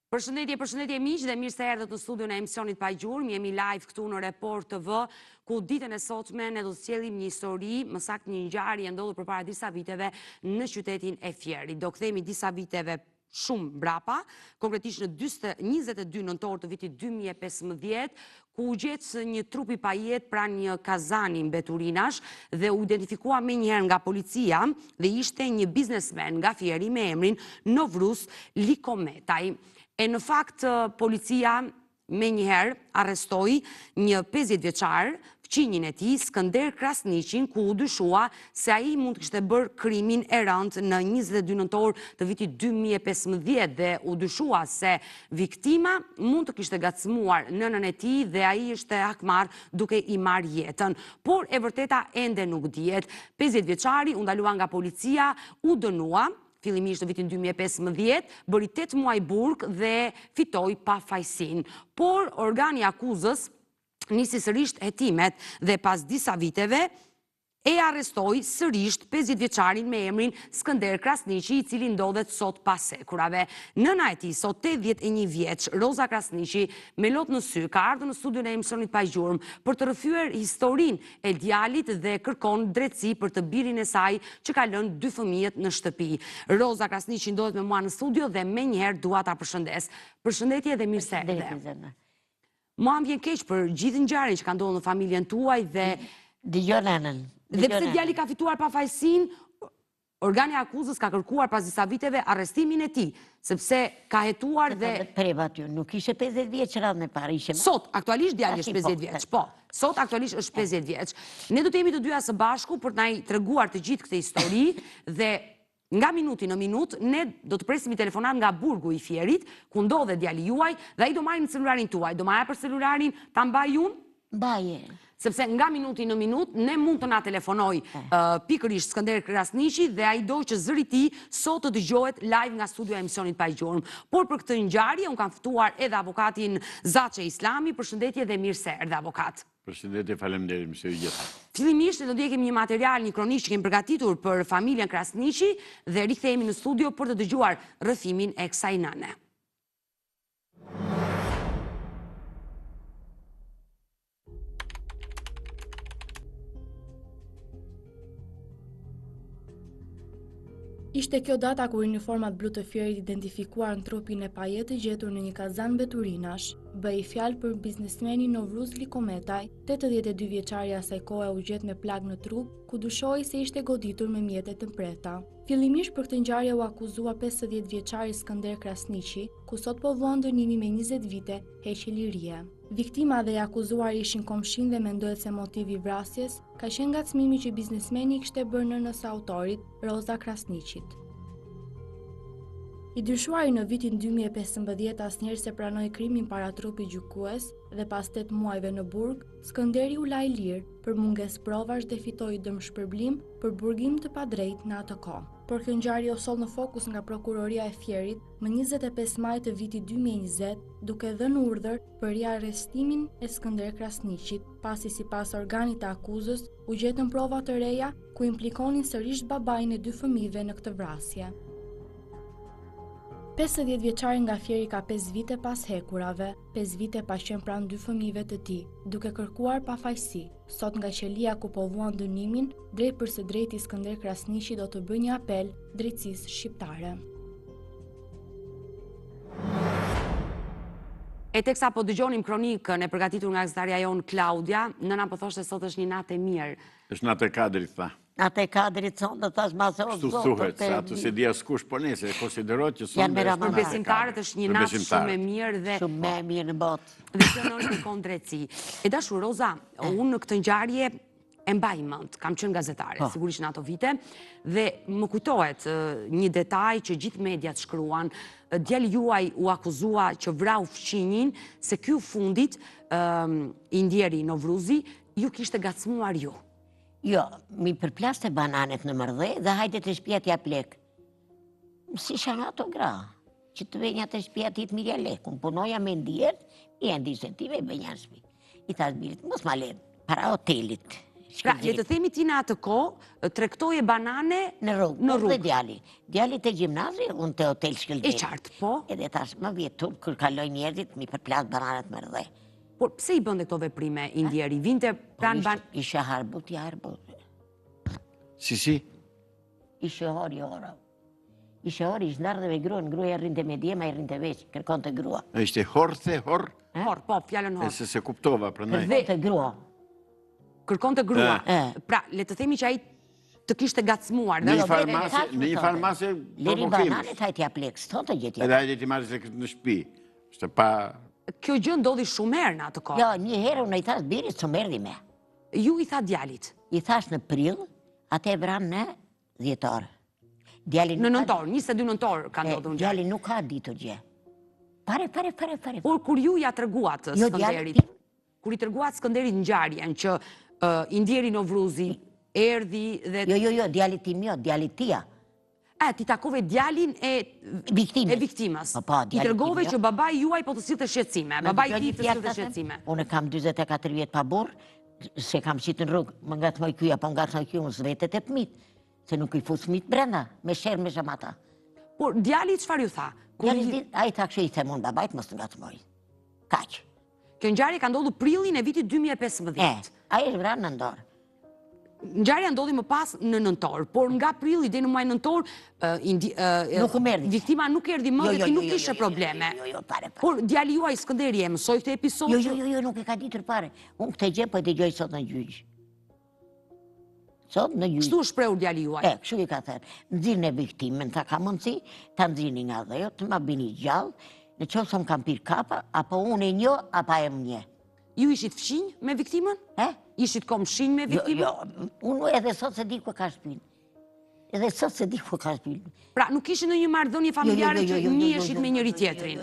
Përshëndetje miq dhe mirë se erdhët në studion e emisionit Pa Gjurmë. Jemi live këtu në Report TV, ku ditën e sotme ne do të sjellim një histori, më saktë një ngjarje ndodhur përpara disa viteve në qytetin e Fierit. Do kthehemi disa viteve shumë mbrapa, konkretisht në 22 nëntor të vitit 2015, ku u gjet një trup i pajet pranë një kazani mbeturinash dhe u identifikua menjëherë nga policia dhe ishte një biznesmen nga Fieri me emrin Novruz Likometaj. E në fakt, policia me njëherë arrestoi një 50 vjeçar, fqinjin e tij, Skënder Krasniqin, ku u dyshua se ai mund të kishte bërë krimin e rënd në 22 nëntor të vitit 2015 dhe u dyshua se viktima mund të kishte gacmuar nënën e tij dhe ai ishte hakmar duke i marrë jetën. Por e vërteta ende nuk dihet. 50 vjeçari u ndalua nga policia, u dënua fillimisht në vitin 2015, bëri 8 muaj burg dhe fitoi pafajësinë. Por organi akuzës nisi sërish hetimet dhe pas disa viteve e arrestoi sërish 50 vjeçarin me emrin Skënder Krasniqi, i cili ndodhet sot pas sekurave. Nëna e tij, sot 81 vjeç, Roza Krasniqi, me lot në sy, ka ardhur në studion e emisionit Pa Gjurmë për të rrëfyer historinë e djalit dhe kërkon drejtësi për të birin e saj që ka lënë 2 fëmijët në shtëpi. Roza Krasniqi ndodhet me mua në studio dhe menjëherë dua ta përshëndes. Përshëndetje dhe mirë se erdhe. Mua më vjen keq për gjithë ngjarjen që ka ndodhur në familjen tuaj dhe dëgjon anën. Dhe pse djali ka fituar pafajësinë, organi akuzës ka kërkuar pas disa viteve arrestimin e tij, sepse ka hetuar dhe preva aty, nuk ishte 50 vjeç radhën e parë, ishte. Sot aktualisht djali është 50 vjeç. Po, sot aktualisht është 50 vjeç. Ne do të jemi të dyja së bashku për të na treguar të gjithë këtë histori dhe nga minuti në minutë ne do të presim telefonat nga burgu i Fierit, ku ndodhet djali juaj dhe ai do marrë celularin tuaj. Do marrë për celularin ta mbaj unë? Mbaje. Sepse nga minuti në minutë ne mund të na telefonoj pikërisht Skënder Krasniqi dhe ai do që zëri i tij sot të dëgjohet live nga studio e emisionit Pa Gjurmë. Por për këtë ngjarje un kam ftuar edhe avokatin Zaçe Islami. Përshëndetje dhe mirë se erdhe avokat. Përshëndetje, faleminderit, mirë se u gjeta. Fillimisht do të kemi një material, një kronikë që kemi përgatitur për familjen Krasniqi dhe rikthehemi në studio për të dëgjuar rrëfimin e kësaj nëne. Ishte kjo data kur uniformat blu të Fierit identifikuan trupin e pajetë gjetur në një kazan mbeturinash. Bëi fjalë për biznesmenin Novruz Likometaj, 82 vjeçari asaj kohe u gjet me plagë në trup, ku dyshohej se ishte goditur me mjete të mprehta. Fillimisht për këtë ngjarje u akuzua 50 vjeçari Skënder Krasniqi, ku sot po vuan dënimi me 20 vite heqje lirie. Viktima dhe i akuzuar ishin komshin dhe mendohet se motivi i vrasjes ka qenë ngacmimi që biznesmeni kishte bërë nënës së autorit, Roza Krasniqit. I dyshuari në vitin 2015 asnjëherë se pranoi krimin para trupit gjykues dhe pas 8 muajve në burg, Skënderi u la i lirë për mungesë provash dhe fitoi dëmshpërblim për burgim të padrejtë në atë kohë. Por kjo ngjarje u soll në fokus nga prokuroria e Fierit më 25 maj të vitit 2020, duke dhënë urdhër për riarrestimin e Skënder Krasniqit, pasi sipas organit të akuzës u gjetën prova të reja ku implikonin sërish babain e 2 fëmijëve në këtë vrasje. 50 vjeçari nga Fieri ka 5 vite pas hekurave, 5 vite pas qenë pranë 2 fëmijëve të tij, duke kërkuar pafajësi. Sot nga qelia ku po vuan dënimin, drejt për së drejti Skënder Krasniqi do të bëjë një apel drejtësisë shqiptare. E teksa po dëgjonim kronikën e përgatitur nga gazetarja jon Klaudia, nëna po thoshte sot është një natë e mirë. Është natë e kadrit, tha. Atë e kadrit sonë dhe thash ma se o Kështu zotë. thuhet, se atë se dia s'kush, po nese, konsiderot që sonë Për besimtarët është një natë shumë e mirë dhe Shumë me mirë në botë. dhe që në kërkon drejtësi. E dashur Roza, unë në këtë ngjarje e mbaj mend, kam qenë gazetare, sigurisht në ato vite, dhe më kujtohet një detaj që gjithë mediat shkruan, djali juaj u akuzua që vrau fqinjin, se ky fundit i ndjeri Novruzi ju kishte gacmuar ju. Jo, mi përplaste bananet në mërdhe dhe hajde të shtëpia t'ja plek. Si shana ato gra, që të venja të shtëpia t'i të mirja lek. Unë punoja me ndjerët, i e ndisën ti me bënja në shtëpi. I thash birit, mos ma len, para hotelit. Pra, le të themi ti në atë kohë, tregtoje banane Në rrugë. Në Unë dhe rrugë. djali. Djali të gjimnazi, unë të hotel Shkëlqeni. E qartë, po. Edhe tash më vjetur, kër kaloj njerëzit, mi përplas bananet më rëdhe. Por pse i bënde këto veprime Indjeri? Vinte pranë Ishe harbut, ja harbut. Si? Ishe hori ora. Ishe hori, ishtë nardheve gruan, gruaja rrinte me djema, i rrinte veç, kërkon të grua. Ishte horthe, hor? Hor, po, fjallën hor. Se kuptova, prandaj. Kërkon të grua. Kërkon të grua. E. Pra, le të themi që ai të kishte gacmuar. Në dhe- një farmase Leri provokimesh. bananet hajtë ja plek, s'ton të gjetja. Edhe hajde ti marrë se këtë në shtëpi. Shte pa... Kjo gjë ndodhi shumë herë në atë kohë. Jo, një herë unë i thash birit së merdi me. Ju i tha djalit. I thash në prill, atë e vran në dhjetor. Djali Në nuk ka- nëntor, 22 nëntor ka E, ndodhur gjë. Djali nuk ka ditë të gjë. Pare. Por kur ju ja treguat Jo, Skënderit, djali- kur i treguat Skënderit ngjarjen që Indjeri Novruzi erdhi dhe Jo, djali tim jo, djali tia. ti takove djalin e Viktimës. viktimës. Po, I djali tregove tim, jo. që babai juaj po të sillte shqetësime. Babai i tij të sillte shqetësime. Unë kam 24 vjetë pa burë, se kam qitë në rrugë, më nga të moj kuja, po nga të moj kuja, unë zvetet e pëmit, se nuk i fusë mit brenda, me shërë me shamata. Por djali çfarë ju tha? Kur Djali i- dit, a i thak që i them unë babajt, mos të nga të moj. Kaq. Kjo ngjarje ka ndodhur prillin e vitit 2015. A i vranë në ndorë. Ngjarja ndodhi më pas në nëntor, por nga prilli deri në muaj nëntor Nuk u merdi. Viktima nuk erdhi më dhe ti nuk kishe probleme. Jo, pare. Por djali juaj Skënderi e mësoi këtë episod. Jo, nuk e ka ditur pare. Unë këtë gjë po e dëgjoj sot në gjyq. Sot në gjyq. Kështu është shprehur djali juaj. Kështu i ka thënë. Nxirën e viktimën, ta ka mundësi, ta nxirni nga dhejë, të ma bini gjallë, në qofë se më kam pirë kapa, apo unë e njo, apo e më nje. Ju ishit fshinj me viktimën? Ishit kom fshinj me viktimën? Jo, unë edhe sot se di ku ka shpinë. Edhe sot se di ku ka shpinë. Pra, nuk ishit në një marrëdhënie familjare që njiheshit me njëri tjetrin?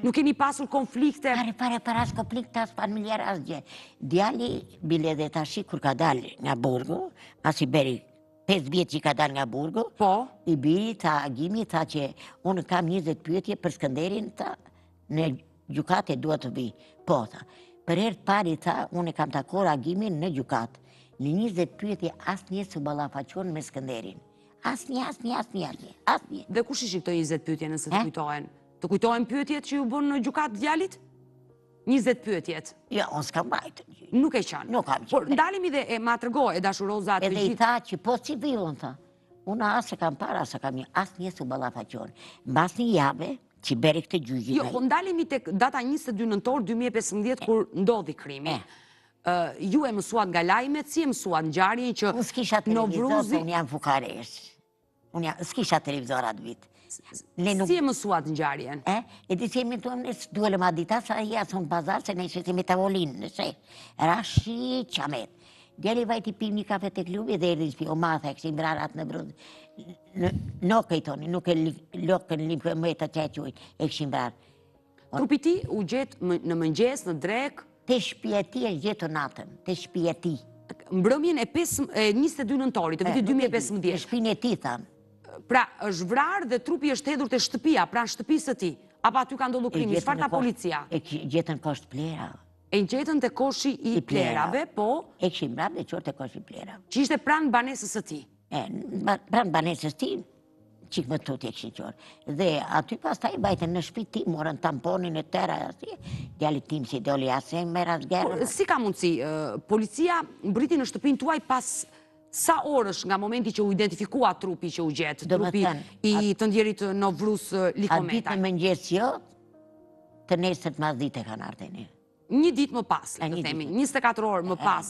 Nuk keni pasur konflikte? Pare, as konflikte, as familjar, as gjë. Djali, bile dhe tashi, kur ka dalë nga burgu, pas i beri 5 vjetë që ka dalë nga burgu, Po. i biri, ta Agimi, ta që unë kam 20 pyetje për Skënderin, ta në gjukate duhet të vi. Po, ta. Për herë të pari, ta, unë kam takuar Agimin në gjukat. Në 20 pyetje, asë një së balafaqon me Skënderin. Asë një. Dhe kush ishi këto 20 pyetje nëse të kujtohen? Të kujtohen pyetjet që ju bën në gjukat djalit? 20 pyetjet. Jo, unë s'kam bajtë. Nuk e qanë. Nuk kam qenë. Por ndalemi dhe e ma tregoj e dashuroza të Edhe i tha që po si villën, tha. Unë asë kam para, asë kam një, asë një së balafaqon. Mbas një jave, që beri këtë gjyqin. Jo, po ndalemi tek data 22 nëntor 2015 kur ndodhi krimi. Ju e mësuat nga lajmet, si e mësuat ngjarjen që Unë s'kisha televizor, Novruzi... unë jam fukaresh. Unë s'kisha televizor atë vit. Si e mësuat ngjarjen? E di që jemi të në duele ma dita, sa i asë në bazar, se ne ishte me tavolinë, në she. Rashi qamet. Djeli vajti pim një kafe të klubi dhe erdi shpi, o matha, e këshim vrarat në brudë. Nuk e toni, nuk e lokën limpë më e të qequjnë, e këshim vrarë. Trupi ti u gjetë në mëngjes, në drek? Te shpijeti e gjetë natën, te shpijeti. Mbrëmjen e 22 nëntorit, të vitit 2015. Te shpijën e ti, thamë. Pra, është vrarë dhe trupi është hedhur të shtëpia, pra në shtëpisë të ti. Apo aty ka ndodhur krimi, çfarë tha policia? E gjetën kosht plera. E gjetën të koshi i plerave, po... E këshim vrarë dhe qërë të koshi i plerave. Që ishte pranë banesës së ti? Pranë banesës ti, qikë më tuti e këshim qërë. Dhe aty pas ta i bajten në shpi ti, morën tamponin e tëra, djallit tim si doli asë, mera zgerë. Si ka mundësi, policia mbriti në shtëpin tuaj pas sa orësh nga momenti që u identifikua trupi që u gjetë, trupi i të ndjerit Novruz Likometaj? A ditë në mëngjes jo, të nesët mas dite kanë ardheni. Një ditë më pas, të themi, 24 orë më pas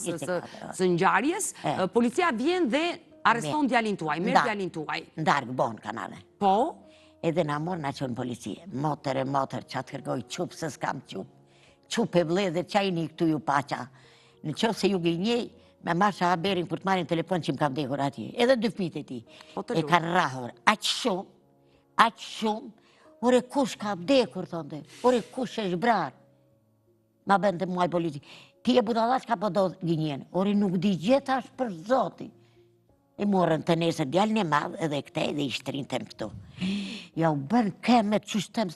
së ngjarjes, policia vjen dhe arreston djalin tuaj, merr djalin tuaj. Ndargë bon kanale. Po? Edhe na morë na qonë policie. Motër, qatë kërgoj qupë, se s'kam qupë. Qupë e vle dhe qajni këtu ju paqa. Në qofë se ju gënjej, me masha haberin për të marin telefon që më kam dekur ati. Edhe dy fëmijët e ti. E kanë rahur. Aqë shumë. Ore kush ka vdekur, thonde. Ore kush e shbrar. Ma bëndë muaj polici. Ti e budalash ka po do gënjen. Ore nuk di gjetash për zoti. E morën të nesër djalin e madh edhe këte edhe i shtrintën këtu. Ja u bën kemet qyshtëm,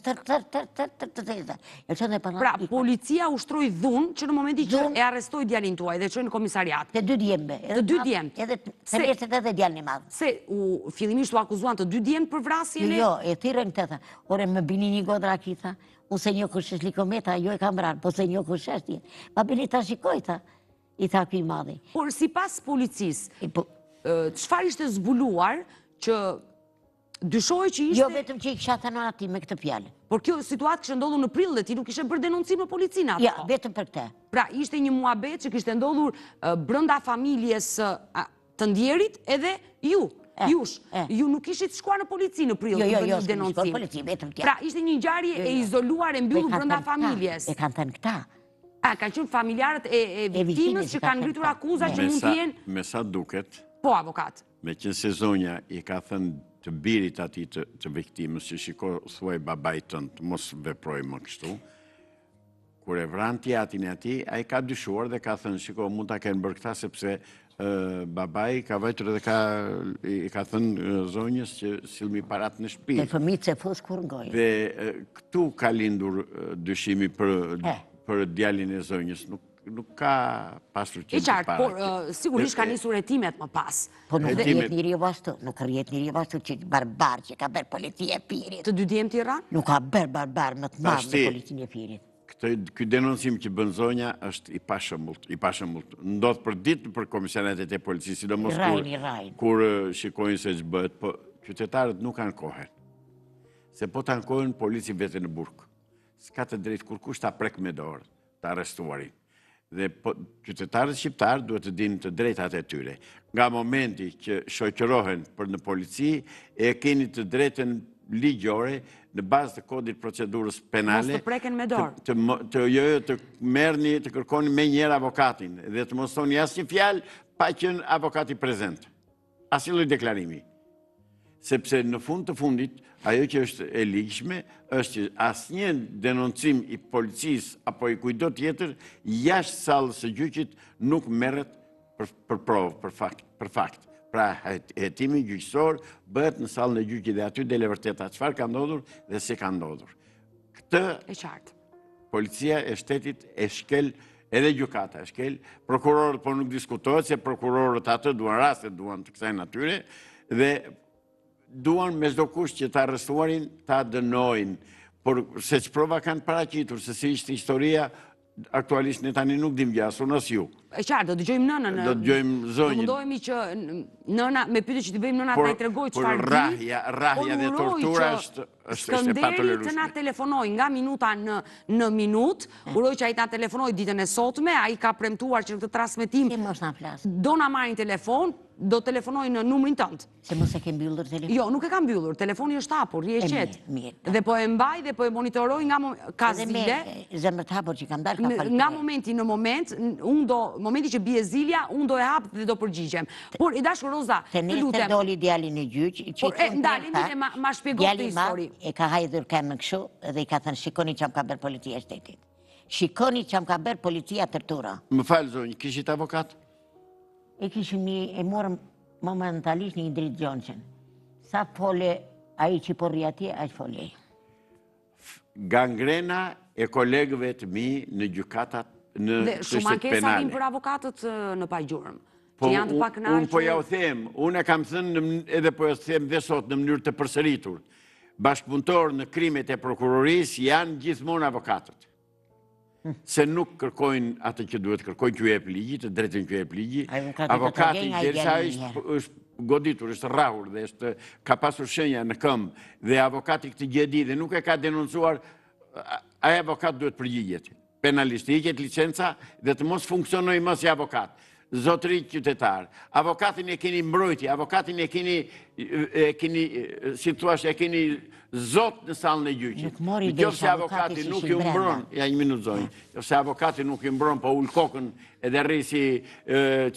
Pra, policia ushtroi dhunë që në momenti që e arrestoi djalin tuaj dhe çoi në komisariat. Të dy djembe. Të dy djemt. Edhe të nesër edhe djalin e madh. Se fillimisht u akuzuan të dy djemt për vrasjen e... Jo, e thirrën këtë tha. Ore më bini një godra aki tha. Unë se një kush është likometa, jo e kam rarë, po se një kush është. Ma bini ta shikoj tha. I tha ky madhi. Por sipas policisë, çfarë ishte zbuluar që dyshohej që ishte... Jo vetëm që i kisha thënë ati me këtë fjalë. Por kjo situatë kishte ndodhur në prill dhe ti nuk ishe bërë denoncim në policinë ato. Ja, vetëm për këtë. Pra, ishte një muhabet që kishte ndodhur brenda familjes të ndjerit edhe jush. Ju nuk ishit shkuar në polici në prill të bëni denoncim. Polici, vetëm tja. Pra, ishte një ngjarje e izoluar e mbyllur brenda familjes. E kanë thënë këta. Kanë qenë familjarët e viktimës që kanë ngritur akuza që mund të jenë... Me sa duket... Po, avokat. Me qenë se zonja i ka thënë të birit ati të viktimës që shiko thuaj babaj tënë të mos veproj më kështu, kur e vran tjatin e ati, a i ka dyshuar dhe ka thënë shiko mund të kenë bërë këta sepse babaj ka vajtur dhe i ka thënë zonjës që silmi parat në shtëpi. Dhe fëmijët se fos kur ngojë. Dhe këtu ka lindur dyshimi për djalin e zonjës, nuk ka pasur që E qartë, por sigurisht ka nisur hetimet më pas. Po nuk rjet njëri vashtu, nuk rjet njëri vashtu që barbar që ka bërë policia e Pirit. Të dy djemt i ranë? Nuk ka bërë barbar më të madhë në policinë e Pirit. Ky denoncim që bën zonja është i pashëmullt. Ndodh për ditë për komisionetet e policisë, sidomos kur shikojnë se ç'bëhet, po qytetarët nuk ankohen. Se po të ankohen polici vete në burg. S'ka të drejtë kur kush ta prek me dorë të arrestuarin. Dhe qytetarët shqiptarë duhet të dinë të drejtat e tyre. Nga momenti që shoqërohen për në polici, e keni të drejtën ligjore në bazë të kodit procedurës penale. Mos të preken me dorë. Të merrni, të kërkoni me njerë avokatin dhe të mos thoni asnjë fjalë pa qenë avokati prezent. Asnjë lloj deklarimi. Sepse në fund të fundit, ajo që është e ligjshme, është që asnjë denoncim i policisë apo i kujdo tjetër jashtë sallës së gjyqit nuk merret për provë, për fakt. Pra, hetimi gjyqësor bëhet në sallën e gjyqit dhe aty del e vërteta çfarë ka ndodhur dhe se ka ndodhur. Këtë e qartë. Policia e shtetit e shkel, edhe gjykata e shkel, prokurorët po nuk diskutohet se prokurorët atë duan raste, duan të kësaj natyre dhe duan me çdo kush që ta arrestuarin ta dënojnë, por se ç'prova kanë paraqitur, se si ishte historia, aktualisht ne tani nuk dim gjë, unë as ju. E qartë, do dëgjojmë nënën. Do dëgjojmë zonjën. Mundohemi që nëna, me pyetje që t'i bëjmë nëna ta i tregoj çfarë di. Por rrahja dhe tortura është e Skënderi të na telefonoj nga minuta në minutë, uroj që ai ta telefonoj ditën e sotme, ai ka premtuar që në këtë transmetim do na marrin telefon, do telefonoj në numrin tënd. Se mos e ke mbyllur telefonin? Jo, nuk e kam mbyllur, telefoni është hapur, rri e qetë. Dhe po e mbaj dhe po e monitoroj nga ka zile. Zemrët hapur që kam dalë ka falë. Nga momenti në moment, momenti që bie zilja, unë do e hap dhe do përgjigjem. Por i dashur Roza, të lutem. Te nesër doli djali në gjyq, por ndalemi dhe ma shpjegoj këtë histori. E ka hajdur kemën kështu dhe i ka thënë shikoni çam ka bërë policia e shtetit. Shikoni çam ka bërë policia tërtura. Më fal zonjë, kishit avokat? E kishim e morëm momentalisht një Idrit Gjonçën. Sa fole ai që po rri atje, aq fole. Gangrena e kolegëve të mi në gjykatat në dhe shumë ankesa vinë për avokatët në pagjurëm. Që janë të pak unë po ja u them, unë e kam thënë edhe po ja u them dhe sot në mënyrë të përsëritur. Bashkëpunëtorë në krimet e prokurorisë janë gjithmonë avokatët. Se nuk kërkojnë atë që duhet kërkojnë që jep ligji, të drejtën që jep ligji. Avokati derisa është goditur, është rrahur dhe ka pasur shenja në këmbë dhe avokati këtë gjë di dhe nuk e ka denoncuar, ai avokat duhet përgjigjet. Penalisht i heqet licenca dhe të mos funksionojë më si avokat. Zotëri qytetar, avokatin e keni mbrojtje, avokatin e keni, si thua, e keni zot në sallën e gjyqit. Nëse avokati nuk ju mbron, ja një minutë zonjë, nëse avokati nuk ju mbron, po ul kokën edhe rri si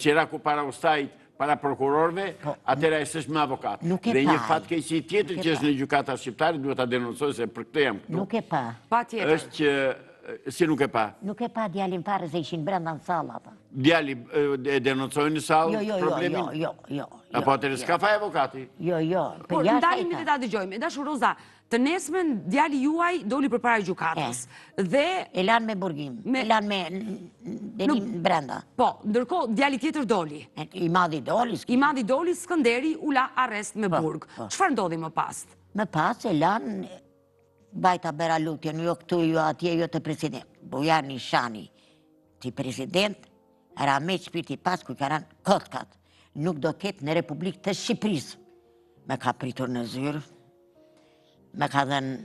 qiraku para ustajt, para prokurorëve, atëra s'është më avokat. Dhe një fatkeqësi tjetër që është në gjykata shqiptare, duhet ta denoncoj se për këtë jam këtu. Nuk e pa. Patjetër. Është që si nuk e pa? Nuk e pa djalin fare se ishin brenda në sallë ata. Djali e denocojnë në salë problemin? Jo. Apo atëre s'ka faj avokati? Jo. Por ndalemi dhe ta dëgjojmë. Dashur Roza, të nesmen djali juaj doli përpara gjykatës. Dhe E lanë me burgim, e lanë me denim brenda. po, ndërkohë djali tjetër doli. I madhi doli, I madhi doli, Skënderi u la arrest me burg. Çfarë ndodhi më pas? me pas e lanë bajta bera lutjen, jo këtu, jo atje, jo të president. Bujar Nishani, ti president, era me shpirti pas ku karan kotkat. Nuk do ketë në Republikë të Shqipërisë. Me ka pritur në zyrë, me ka dhenë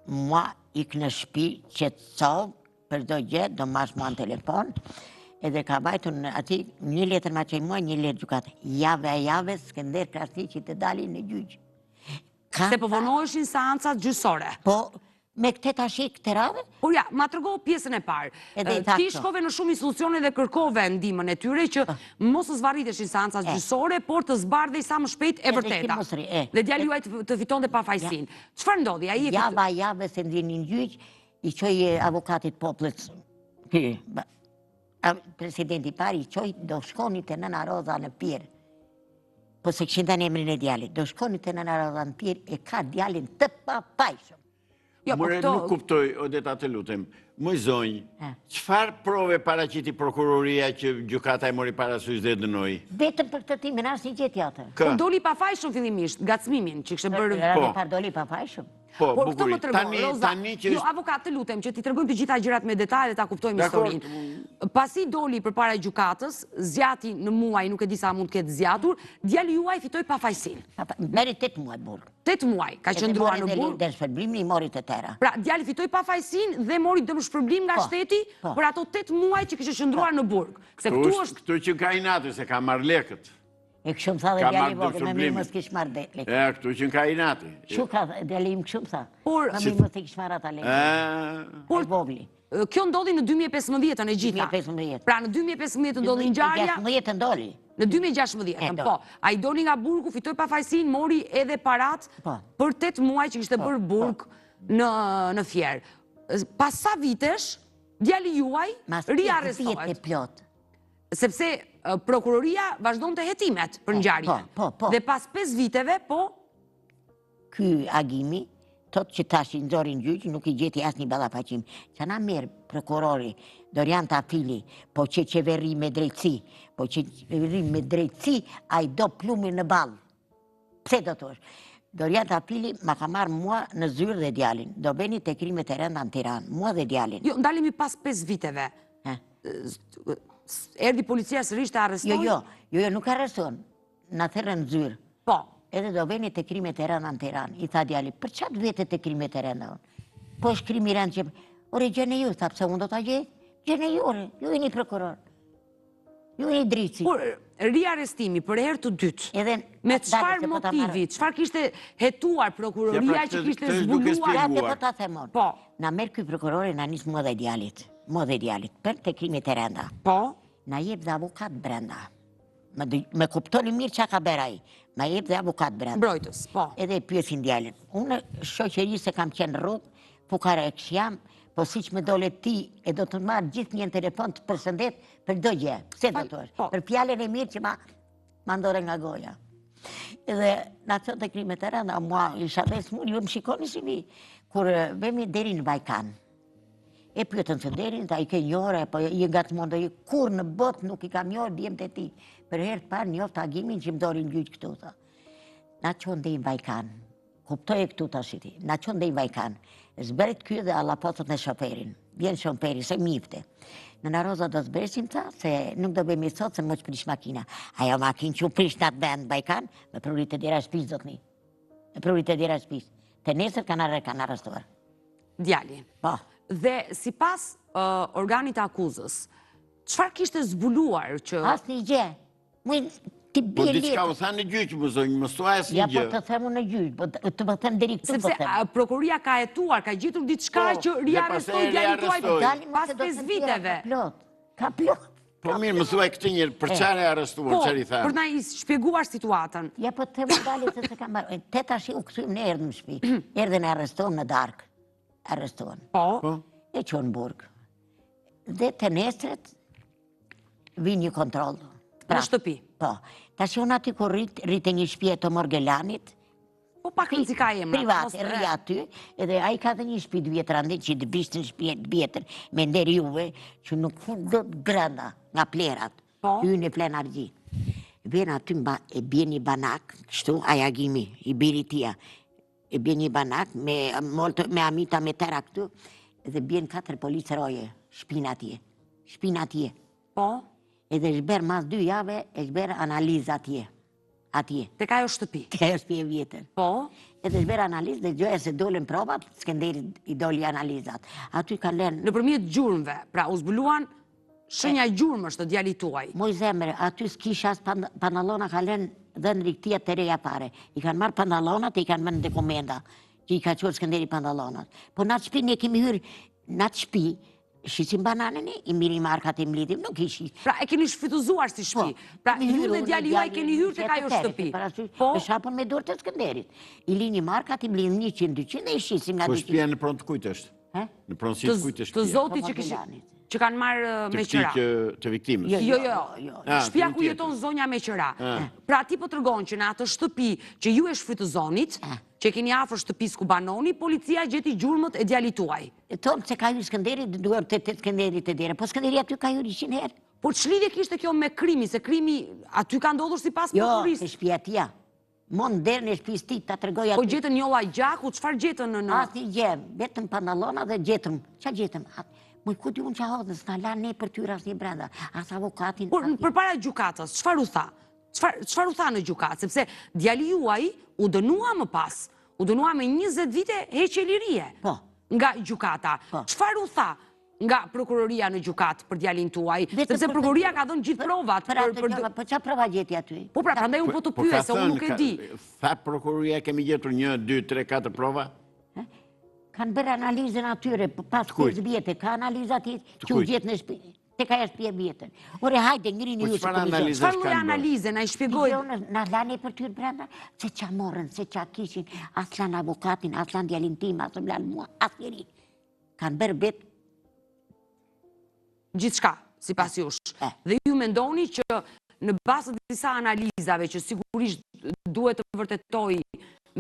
mua ik në shtëpi që të covë, për do gjë, do mash mua në telefon, edhe ka bajtur në ati një letër ma qej mua, një letër gjukatë. Jave, Skënder Krasni që të dalin në gjyqë. Se po vonoheshin seancat gjyqësore. Po, me këtë tashi këtë radhe? Por ja, ma tërgohë pjesën e parë. Ti shkove në shumë institucione dhe kërkove ndihmën e tyre që mos të zvarriteshin seancat gjyqësore, por të zbardhej sa më shpejt e vërteta. Dhe djali juaj të fitonte pafajësinë. Çfarë ndodhi? Jave se ndjenin gjyq, i qoj avokatit poplët, presidenti pari, i qoj do shkoni të Nëna Roza në Pirë. Po se këshin të në emrin e djalit, do shkoni të Nëna Roza në Pirë, e ka djalin të papajshëm. Mëre nuk kuptoj, Odeta të lutem, mëj zonjë, qëfar prove paraqiti prokuroria që gjykata e mori parasysh dhe dënoi? Vetëm për këtë timin, asë një gjë tjetër. Po doli pafajshëm fillimisht, gacmimin që kishte bërë. Po, doli pafajshëm. Po, Por këtë më bukurit, tërgoj, Roza, jo avokat të lutem që ti tërgojmë të gjitha gjërat me detaj dhe ta kuptojmë historinë. Pasi doli përpara gjykatës, zjati në muaj, nuk e di sa mund të ketë zjatur, djali juaj fitoi pafajësinë. Meri 8 muaj burg. 8 muaj ka qëndruar në burg. Dhe shpërblim i mori të tëra. Pra, djali fitoi pafajësinë dhe mori dëmshpërblim nga shteti për ato 8 muaj që kishte qëndruar në burg. Se këtu është këtu që ka inati, se ka marrë lekët. E këshum tha dhe djali vogël, me mirë mos kish marrë lekët. E, këtu që ka inati. Shu ka djali im këshum tha, Por- me mirë mos kish marrë ata lekët. E vogli. kjo ndodhi në 2015-ën e gjitha. 2015. Pra në 2015 ndodhi ngjarja. 16 ndoli. Në 2016, po, a i doli nga burgu, fitoi pafajësinë, mori edhe parat për 8 muaj që kishte bërë burg në Fierë. Pas sa vitesh, djali juaj riarrestohet. Mas 10 plot. Sepse prokuroria vazhdon të hetimet për ngjarjen. Po. Dhe pas 5 viteve, po, Ky agimi, tot që tash i nxorin gjyq, nuk i gjeti asnjë ballafaqim. Që na merë prokurori Dorian Tafili, po që qeveri me drejtësi, a i do plumin në ballë. Pse do thosh? Dorian Tafili ma ka marrë mua në zyrë dhe djalin. Do beni te krimet e rënda në Tiranë, mua dhe djalin. jo, ndalemi pas 5 viteve. Erdi policia sërish të arrestoj? Jo, nuk arreston. Na thërën në zyrë. Po. Edhe do veni te krimet e rënda në Tiranë. I tha djali, për çat vete te krimet e rënda? Po është krimi rënd që... Ore, gjene ju, tha, pse unë do t'a gjej? Gjene ju, ore, ju e një prokuror. Ju e një drejtësi. Por, riarrestimi për herë të dytë, me çfarë motivi, çfarë kishte hetuar prokuroria që kishte zbuluar? Ja, të po ta themon. Po. Na merë ky prokurori, na nis mua dhe djalit. Mua dhe djalit, për te krimet e rënda. Po. Na jep dhe avokat brenda. Me kuptoni mirë qa ka beraj. Ma jep dhe avokat brenda. Mbrojtës, po. Edhe pjesin djalin. Unë shoqëri se kam qenë rrugë, fukare e kështë jam, po si që me dole ti e do të marrë gjithë një në telefon të përshëndet për do gjë. Pse do të është? Për pjallën e mirë që ma ndore nga goja. Edhe në ato të krimet e rënda, mua isha dhe smur, ju më shikoni si vi. Kur vemi deri në Bajkan, e pyetën se derin, ta i ke njore, po i nga të mondo, kur në bot nuk i kam njore djemë të ti. Për herë të parë njoftë agimin që më dorin gjyq këtu, tha. Na qonë dhe i Bajkan, kuptoj e këtu të shiti, na qonë dhe i Bajkan, zberit kjo dhe alla potët në shoferin, vjen shoferi, se mifte. Nëna Roza do zberesim ta, se nuk do bëjmë i sot, se më që prish makina. Ajo makinë që u prish në atë bend Bajkan, me prurit e dira shpis, do të një. Me prurit e dira shpis. Të nesër kanë arrestuar. Djali. Po. Dhe si pas organit akuzës, çfarë kishte zbuluar që... As një gjë. Ti Po bje diçka u letë. tha në gjyq, më zonjë, më thua asnjë Ja, po gjë. të themu në gjyq, të më them deri këtu po Sepse them. prokuroria ka hetuar, ka gjetur diçka Po, që dhe riarrestoi pastaj djalin tuaj riarrestoi. Dalin pas se do 5 të viteve. Ka plot. Ka plot. Po mirë, më thuaj këtë njërë, për çfarë e arrestuar, Po, çfarë i tha? për na i shpjeguar situatën. Ja, po të themu dalin se ka marrë. Te tashi u këthujmë në erdhë në shpi. Erdhën e arrestohen në darkë. Arrestohen. Po. E qonë burg. Dhe të nesret, vinë një kontrol. Në shtëpi. Po. Tash unë aty kur rritë një shtëpi të Morgelanit, Po pak në si ka emra. private, rri aty, edhe ai ka dhe një shtëpi të vjetër andi që të bishtë në shtëpi të vjetër me nderi juve, që nuk do të grënda nga plerat. Po. Hynë e flen argji. Vjen aty e bje një banak, kështu, ajagimi, i biri tia. E bje një banak me amita me tera këtu, edhe bjen 4 policë roje, shpina atje. Po. Edhe shber mas 2 jave, e shber analizë atje. Te ka jo shtëpi. Te ka jo shtëpi e vjetër. Po. Edhe shber analizë dhe gjoja se dolin provat, Skënderit i doli analizat. Aty ka lënë... Në përmjet gjurmëve, pra u zbuluan shenja gjurmësh të djalit tuaj. Moj zemre, aty s'kisha as pantalona ka lënë dhe në riktia të reja pare. I kanë marrë pantalonat e i kanë mërë në dokumenta, që i ka qërë Skënderi pantalonat. Po në atë shpi ne kemi hyrë, në atë shpi, shisim bananën i miri markat e mlitim, nuk ishi. Pra e keni shfrytëzuar si shpi. Pra ju dhe djali juaj keni hyrë të ka jo shtëpi. Po. Me shapën me dorë të Skënderit. I lini markat, i mlitim 100-200 e i shisim nga Po 200. shtëpia në pronë të kujtë është? Në pronësi të kujtë është Të shtëpia? zoti që kanë marrë me qëra. Të viktimës? Jo. Ah, Shtëpia ku tjetër. jeton zonja me qëra. Pra ti po tregon që në atë shtëpi që ju e shfrytëzonit, që keni afër shtëpisë ku banoni, policia gjeti gjurmët e djalit tuaj. E tonë se ka hyrë Skënderi, duhet të Skënderit të dere. Po Skënderi aty ka hyrë 100 herë. Po ç'lidhje kishte kjo me krimi, se krimi aty ka ndodhur sipas Jo, prokurisë. e shtëpia tia. Mon derën e shtëpisë ti ta tregoj aty. Po gjetën një lloj gjaku, çfarë gjetën në? Asnjë gjë, vetëm pantallona dhe gjetëm. Ç'a gjetëm? Moj ku di unë që hodhën, s'na la ne për tyra asnjë brenda. As avokatin. Por përpara gjykatës, çfarë u tha? Çfarë u tha në gjykatë? Sepse djali juaj u dënua më pas. U dënua me 20 vite heqje lirie. Po. Nga gjykata. Po. Çfarë u tha nga prokuroria në gjykatë për djalin tuaj? Sepse prokuroria ka dhënë gjithë provat. Po ç'a prova gjeti aty? Po pra, prandaj unë po të pyes, se unë nuk e di. Tha prokuroria kemi gjetur 1, 2, 3, 4 prova? Kanë bërë analizën atyre, pas 5 vjetë, ka analizat që u gjetë në shtëpi. Te ka shtëpi e vjetër. Ore, hajde, ngrini ju çfarë komisjon. analizë? Çfarë lloj analize na i shpjegoj? Na lani për tyre brenda, se ç'a morën, se ç'a kishin, as lan avokatin, as lan djalin tim, as lan mua, as njeri. Kanë bërë vetë. Gjithçka, sipas jush. Dhe ju mendoni që në bazë të disa analizave që sigurisht duhet të vërtetoj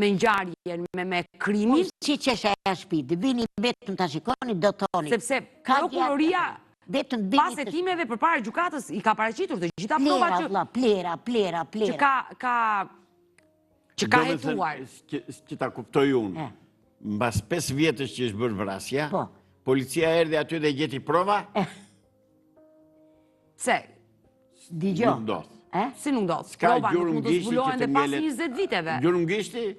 me ngjarjen, me krimin, Si që është aja shtëpi, dhe vini vetëm ta shikoni, do toni. sepse prokuroria vetëm pas hetimeve përpara gjykatës i ka paraqitur të gjitha provat që plera. që ka hetuar. Që ta kuptoj unë, mbas 5 vjetës që është bërë vrasja, Po. policia erdhi aty dhe gjeti prova, Se, Digjo. nuk ndodh. si nuk ndodh, S'ka prova nuk gjurmë mund të gishti zbulohen që dhe të pas mjelet- 20 viteve. Gjurmë gishti?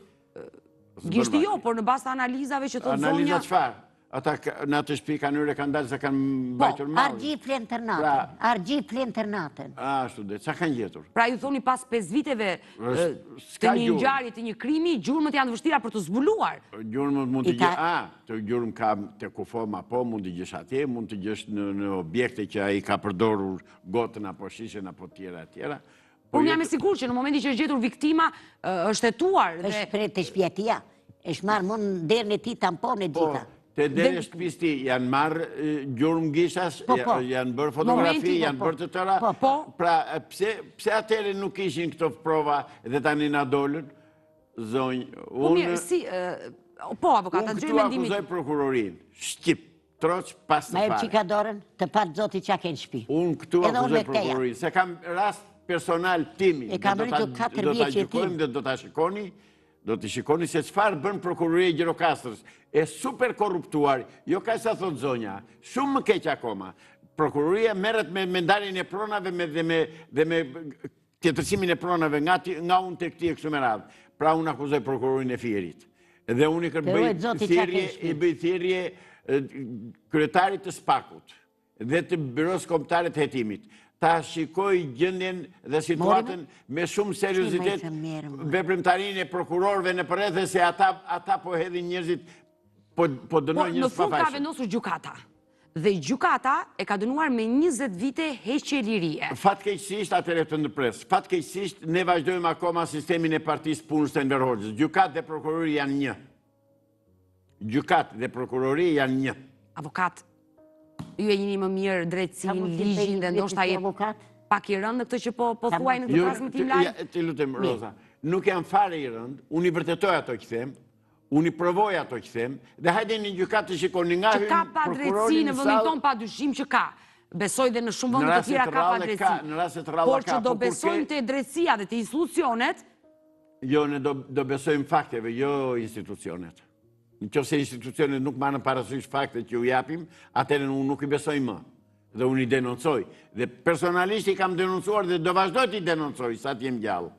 Gishti jo, por në bazë të analizave që thot zonja... Analiza çfarë? Ata në atë shtëpi kanë dalë se kanë mbajtur malli. Argji flen tërnatën. Argji flen tërnatën. Ashtu dhe, sa kanë gjetur? Pra ju thoni pas 5 viteve të s'ka një gjurmë. ngjarje, të një krimi, gjurmët janë të vështira për të zbuluar. Gjurmët mund të I ka- gjesh, të gjurmë ka të kufoma po, mund të gjesh atje, mund të gjesh në objekte që ai ka përdorur gotën apo shishen apo tjera. Unë jam e sigurt që në momentin që është gjetur viktima, është hetuar dhe është prej të shtëpia tia. Është marrë mund derën e ti tampon e Po, gjitha. te deri shtëpisë ti janë marrë gjurmë gishas, Po. janë bërë fotografi, Momenti, janë bërë të tëra. Po. Pra, pse atëre nuk ishin këto prova dhe tani na dolën? Zonjë, Po mirë, si... Po, avokata, unë gjoj këtu mendimit. akuzoj prokurorin, shqip, troq, pas të Ma e fare. qika dorën, të patë zoti qa kenë shtëpi. Unë këtu Edhe unë akuzoj me këteja. prokurorin, se kam rast personal timi. E kam dhe do ta- rritur 4 do ta vjeç e gjykojmë tim. dhe do ta shikoni, do të shikoni se çfarë bën prokuroria e Gjirokastrës. E super korruptuar, jo ka sa thot zonja, shumë më keq akoma. Prokuroria merret me ndarjen e pronave dhe me tjetërsimin e pronave nga unë tek ti e kështu me radhë. Pra unë akuzoj prokurorin e Fierit. Dhe unë i Thuaj, zoti, qa ke i bëj thirrje kryetarit të Spakut dhe të Byros Kombëtare të Hetimit. Ta shikoj gjendjen dhe situatën me shumë seriozitet, Që më i thënë mirë, veprimtarinë e prokurorëve në përreth se ata po hedhin njerëzit, po Po, dënojnë në njerëz fund ka pafajshëm. vendosur gjykata. Dhe gjykata e ka dënuar me 20 vite heqje lirie. Fatkeqësisht atëre të ndërpres. Fatkeqësisht ne vazhdojmë akoma sistemin e partisë punës të Enver Hoxhës. Gjykat dhe prokurori janë një. Gjykat dhe prokurori janë një. Avokat, Ju e njini më mirë drejtsin, ligjin dhe ndoshta jetë pak i rëndë në këtë që po thuaj në këtë transmetim live? Ti lutem, Roza, nuk jam fare i rëndë, unë i vërtetoj ato që them, unë i provoj ato që them, dhe hajde një gjykat të shikoni nga Që ka pa drejtsi në vëndin ton pa dyshim që ka. Besoj dhe në shumë vëndet të tjera ka pa drejtsi. Por që do besojmë të drejtsia dhe të institucionet. Jo, ne do besojmë fakteve, jo institucionet. Në që se institucionet nuk marrën parasysh fakte që ju japim, atëherë unë nuk i besoj më. Dhe unë i denoncoj. Dhe personalisht i kam denoncuar dhe do vazhdoj t'i denoncoj, sa t'jem gjallë.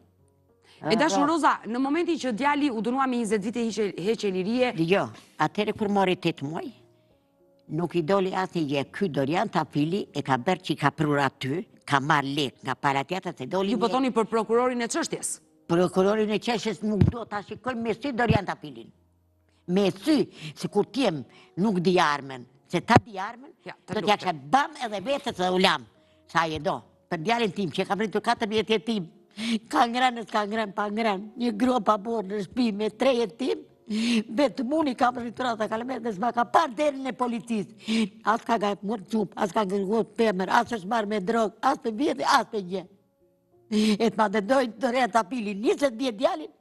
E dashur Roza, në momentin që djali u dënua me 20 vite heqje lirie... Jo, atëherë kur mori 8 muaj, nuk i doli asnjë gjë. Ky Dorian Tafili e ka bërë që ka prur aty, ka marrë lek nga paratjata se doli... Ju po thoni për prokurorin e çështjes. Prokurorin e qeshës nuk do ta shikoj me sy Dorian Tafilin. Me sy, se kur t'jem nuk di armen, se ta di armen, do t'ja kështë bam edhe vetës dhe ulam, sa e do. Për djalin tim që ka vritur 4 vjetë tim, ka ngrënë, s'ka ngrënë, pa ngrënë, një gro pa borë në shpi me 3 jetë tim, vetë muni ka vritur ata kalamet dhe s'ma ka par derin e policisë. As ka gajtë mërë qupë, as ka gërgot pëmër, as është marrë me drogë, as të vjetë, as të gjë. E të ma dëndojnë të rejnë të apilin, 20 vjetë djalin,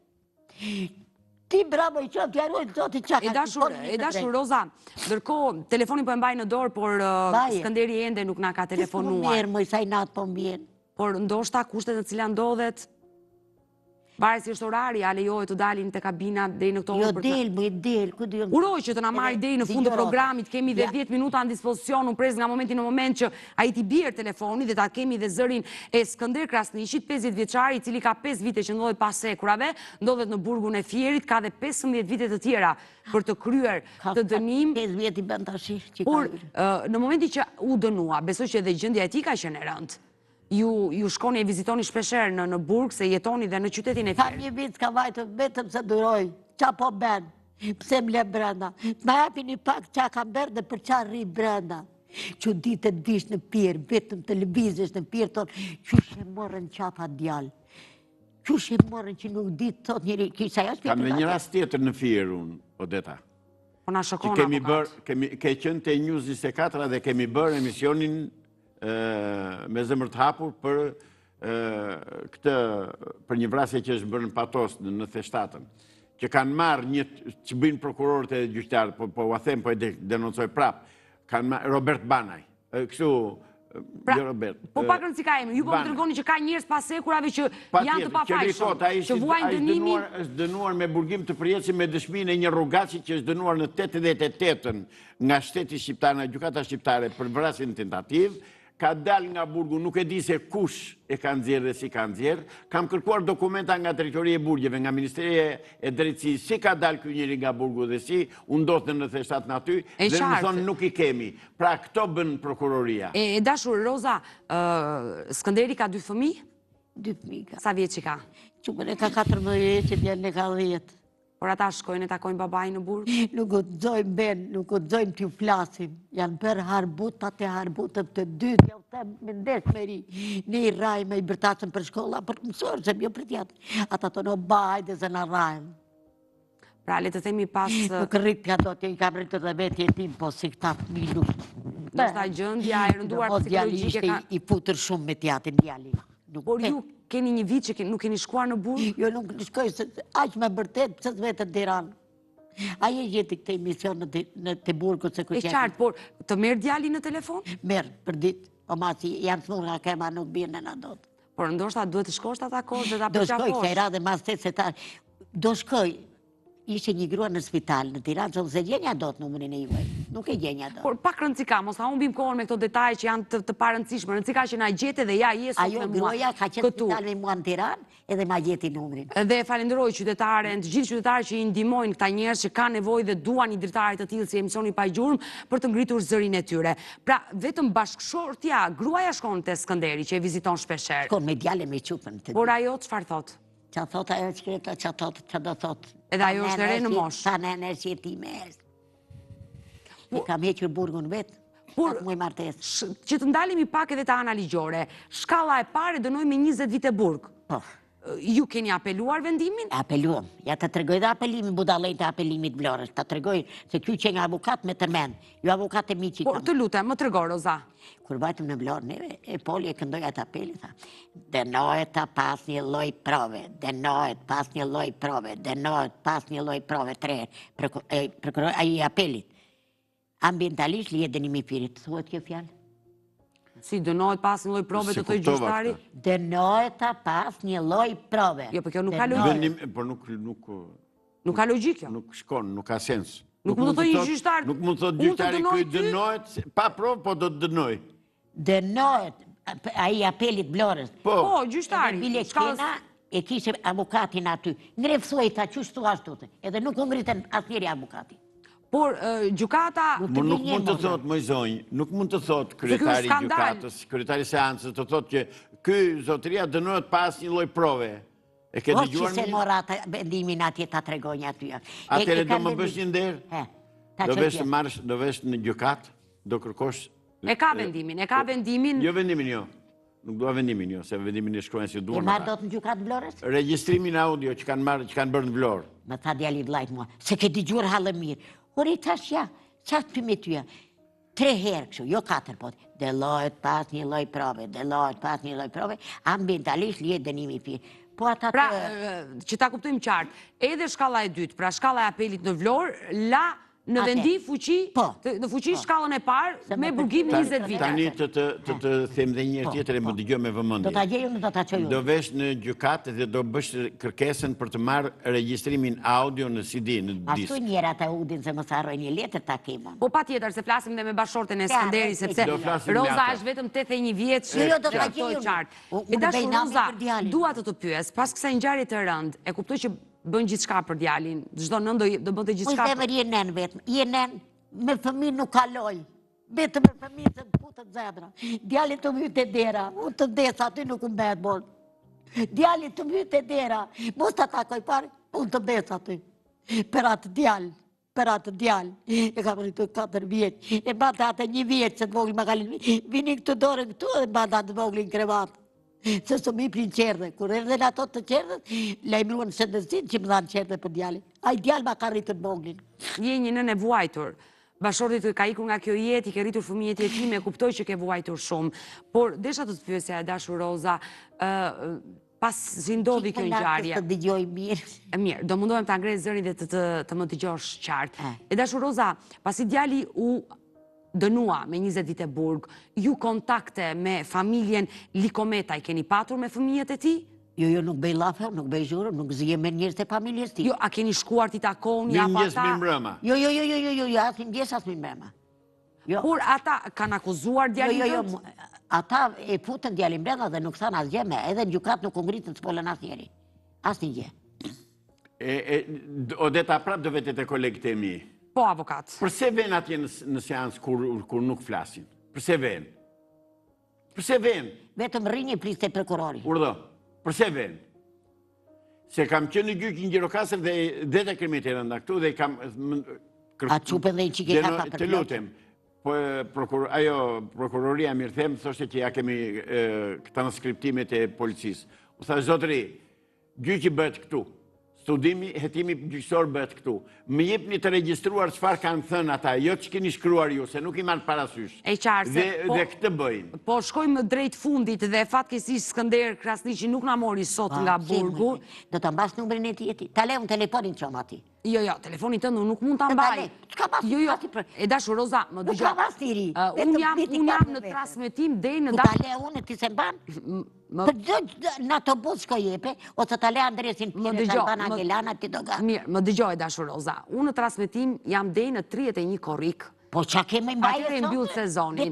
ti bravo i qënë, t'ja ruajnë zoti qaka. E dashur Roza, ndërko telefonin po e mbaj në dorë, por Skënderi ende nuk na ka telefonuar. Tisë më mjerë, më i saj natë po mbjen. Por ndoshta kushtet në cila ndodhet, varet si është orari, a lejohet të dalin të kabina deri në këto orë? Jo del, më i del, ku di unë. Uroj që të na marrë deri në fund të programit, kemi dhe 10 minuta në dispozicion, unë pres nga momenti në moment që a i t'i bjerë telefoni dhe ta kemi dhe zërin e Skënder Krasnishit, 50 vjeçari, i cili ka 5 vite që ndodhet pas sekurave, ndodhet në burgun e Fierit, ka dhe 15 vite të tjera për të kryer të dënim. 5 vjet i bën tash. Por në momenti që u dënua, besoj që edhe gjendja e tij ka qenë e rëndë. Ju shkoni e vizitoni shpesher në burg, se jetoni dhe në qytetin e Fierit. Ka një vit ka vajtë vetëm se duroj, qa po ben, pse m'le brenda. Ma japi një pak qa ka bërë dhe për qa rri brenda. Që ditët vish në Pirë, vetëm televizës në Pirë tonë, që shë morën qafa djallë. Që shë morën që nuk ditë tot njëri, kisha jo shpjetë. Kam dhe një rast tjetër në Firë unë, Odeta. Po na shokon avokat. Ke qënë të News 24 dhe kemi bërë emisionin me zemër të hapur për këtë, për një vrasje që është bërë në Patos në 97-ën, që kanë marrë një, që bëjnë prokurorët e gjyqtarët, po a them, po e denoncoj prapë, kanë marrë Robert Banaj, kështu, jo Robert. Po pak rëndësi ka emri, ju po më tërgoni që ka njerëz pas sekurave që janë të pafajshëm, që vuajnë dënimin. është dënuar me burgim të përjetësi me dëshminë e një rrugaci që është dënuar në 88-ën nga shteti shqiptar, nga gjykata shqiptare për vrasjen tentativ. Ka dal nga burgu, nuk e di se kush e ka nxjerrë dhe si ka nxjerrë. Kam kërkuar dokumenta nga drejtoria e burgjeve, nga Ministria e Drejtësisë, si ka dal ky njeri nga burgu dhe si u ndodh në 97 në aty, dhe më thonë nuk i kemi. Pra këto bën prokuroria. E dashur Roza, Skënderi ka 2 fëmijë? 2 fëmijë ka. Sa vjeç i ka? Qupën e ka 14 që djallën e ka 10. Por ata shkojnë e takojnë babajnë në burg? Nuk u dzojmë ben, nuk u dzojmë t'ju flasim. Janë bërë harbutat e harbutët të dy, ja u them me ndesh me ri. Ne i rajmë i bërtacën për shkolla, për mësorë, se jo për tjatë. Ata të në bajde se në rajmë. Pra, le të themi pas... Nuk rritë ka do të i kam rritë dhe vetë jetim, po si këta fëmijë nuk. Nështë gjendja e rënduar psikologjike ka... I futër shumë me tjatin djali. Por ju keni një vit që nuk keni shkuar në burg? Jo, nuk në shkoj, aq me bërtet, pëse të vetë në Tiranë. Aje jeti këtë emision në të burgu se këtë jetë. E qartë, por të merë djali në telefon? Merë, për ditë, o masi, janë smur nga kema nuk bjerë në dotë. Por ndoshta duhet të shkosh të atakos dhe të Do shkoj, apërqafosh? kësa i radhe mas të se ta... Do shkoj, ishe një grua në spital në Tiranë, që se gjenja do të numërin e juaj. Nuk e gjenja do. Por pak rëndësi ka, mos ta humbim kohën me këto detaje që janë të parëndësishme. Rëndësi ka që na gjete dhe ja jesot me mua. Ajo gruaja ka qenë spital me mua në Tiranë edhe ma gjeti numërin. Dhe falenderoj qytetaren, të gjithë qytetarët që i ndihmojnë këta njerëz që kanë nevojë dhe duan një dritare të tillë si emisioni pa gjurmë për të ngritur zërin e tyre. Pra, vetëm bashkëshortja, gruaja shkon te Skënderi që e viziton shpeshherë. Shkon me djale me qupën. Por ajo çfarë thot? Qa thot ajo qkreta, qa thot, qa do thot. Edhe ajo është e re në moshë. Ta nene që ti me est. I kam hequr burgun vetë. Por, që të ndalimi pak edhe të ana ligjore, shkalla e pare dënoj me 20 vite burg. Po. ju keni apeluar vendimin? Apeluam. Ja të tregoj dhe apelimin, budallën të apelimit Vlorës. Ta tregoj se kjo që nga avukat me tërmen. Jo avukat e mi që Por të lutem, më tregoj Roza. Kur vajtëm në Vlorë, neve e poli e këndoj atë apeli, tha, dënohet ta pas një lloj prove, dënohet pas një lloj prove, dënohet pas një lloj prove, 3 herë, ai apelit. Ambientalisht lihet dënimi i firit, thuhet kjo fjalë? Si dënohet pas një lloj prove të thoj gjyqtari? Dënohet ta pas një lloj prove. Jo, por kjo nuk ka logjik. Por Nuk ka logjik kjo. nuk shkon, nuk ka sens. Nuk mund të thojë gjyqtar. Nuk mund të thotë unë të gjyqtari dënoj ky ty. dënohet pa provë, po do të dënoj. Dënohet ai apelit Vlorës. Po, gjyqtari. Bile kena e kishe avokatin aty. Ngrefsoi ta qysh thua ashtu. Edhe nuk u ngritën asnjëri avokati. Por gjykata Por nuk mund të thotë më zonjë, nuk mund të thotë kryetari i gjykatës, kryetari i seancës, të thotë që ky zotëria dënohet pas një lloj prove. E ke dëgjuar se mora atë vendimin atje ta tregonja aty. Atëre do më bësh një nder? Do vesh në gjykat, do kërkosh. E ka vendimin. Jo vendimin jo. Nuk dua vendimin jo, se vendimin e shkruajnë si duan. E marrë do të në gjykat Vlorës? Regjistrimin audio që kanë bërë në Vlorë. Më tha djali vllajt mua, se ke dëgjuar hallë mirë. Por i thash ja, çfarë ty me tyja? 3 herë kështu, jo 4 po. Dënohet pas një lloj prove, dënohet pas një lloj prove, ambientalisht lihet dënimi i firit. Po ata Pra, që ta kuptojmë qartë, edhe shkalla e dytë, pra shkalla e apelit në Vlorë, la në vendi fuqi, në fuqi shkallën e parë, me burgim 20 vite. Tani të them dhe një herë tjetër e më dëgjoj me vëmendje. Do ta gjej unë, do ta çoj unë. Do vesh në gjykat dhe do bësh kërkesën për të marrë regjistrimin audio në CD, në disk. Ashtu njëra ta udin se mos harroj një letër ta kemon. Po patjetër se flasim dhe me bashorten e Skënderit, sepse Roza është vetëm 81 vjeç. Jo, do ta gjej unë. E dashur Roza, dua të pyes, pas kësaj ngjarje të rënd, e kuptoj që bën gjithçka për djalin, çdo nën do bënte gjithçka. Po zemër je nën vetëm, je nën, me fëmijë nuk kaloj. Vetëm me fëmijë të putët zedra. Djali të myt e dera, unë të ndes aty nuk më bëhet bol. Djali të myt e dera, mos ta takoj parë, unë të ndes aty. Për atë djalë, e kam rritur 4 vjeç, e bata atë 1 vjeç që të vogli më kalin, vini këtë dorën këtu dhe bata atë voglin krevat. Se së mi prin qerdhe, kur erdhe në ato të qerdhet, lajmruan shëndetësinë që më dhanë qerdhe për djali. Ai djali ma ka rritur voglin. Je një nën e vuajtur. Bashortit ka ikur nga kjo jetë, i ke rritur fëmijët e time, kuptoj që ke vuajtur shumë. Por desha të pyesja e dashur Roza, pas si ndodhi kjo ngjarje. Të dëgjoj mirë. Mirë, do mundohem ta ngrej zërin dhe të më dëgjosh qartë. E dashur Roza, pasi djali u dënua me 20 vite burg, ju kontakte me familjen Likometa i keni patur me fëmijët e tij? Jo, nuk bëj lafe, nuk bëj zhurë, nuk zhije me njërës të familjes ti. Jo, a keni shkuar t'i takoni, apo Mirëmëngjes ata? mirëmbrëma. Jo, as mirëmëngjes, as mirëmbrëma. Por ata kanë akuzuar djalin tënd? Jo, ata e futën djalin brenda dhe nuk thanë asgjë me, edhe në gjykat nuk u ngritën të folën asnjëri. Asnjë. Odeta prap do vetet e kolegët e mi. Po, avokat. Përse ven atje në seancë kur nuk flasin? Përse ven? Përse ven? Vetëm rrinjë priste prokurori. Urdhë, përse ven? Se kam qenë në gjyq në Gjirokastër dhe të krimit e rënda këtu dhe kam... A qupen dhe i qike kapa për të lutem. Po ajo prokuroria mirë them, thoshte që ja kemi këta në skriptimet e policisë. U tha, zotëri, gjyqi bëhet këtu. Studimi, hetimi gjyqësor bëhet këtu. Më jepni të regjistruar çfarë kanë thënë ata, jo që keni shkruar ju, se nuk i marrë parasysh. E qartë se... Dhe këtë bëjnë. Po shkojmë drejt fundit dhe fatkeqësisht Skënder Krasniqi nuk na mori sot nga burgu. Do ta mbas numrin e tij. Ta lëm telefonin çom aty. Jo, telefonin tënd nuk mund ta mbaj. Jo, e dashur Roza, më dëgjoj. Nuk ka pas tiri. Unë jam në transmetim deri në datë. Ta le unë ti se mban? Në autobus shko jepe, ose ta le adresin Pire Sharbana Gelana ti do ga. Mirë, më dëgjoj dashur Roza. Unë në transmetim jam deri në 31 korrik. Po qa keme mbajë atëre mbyll sezonin.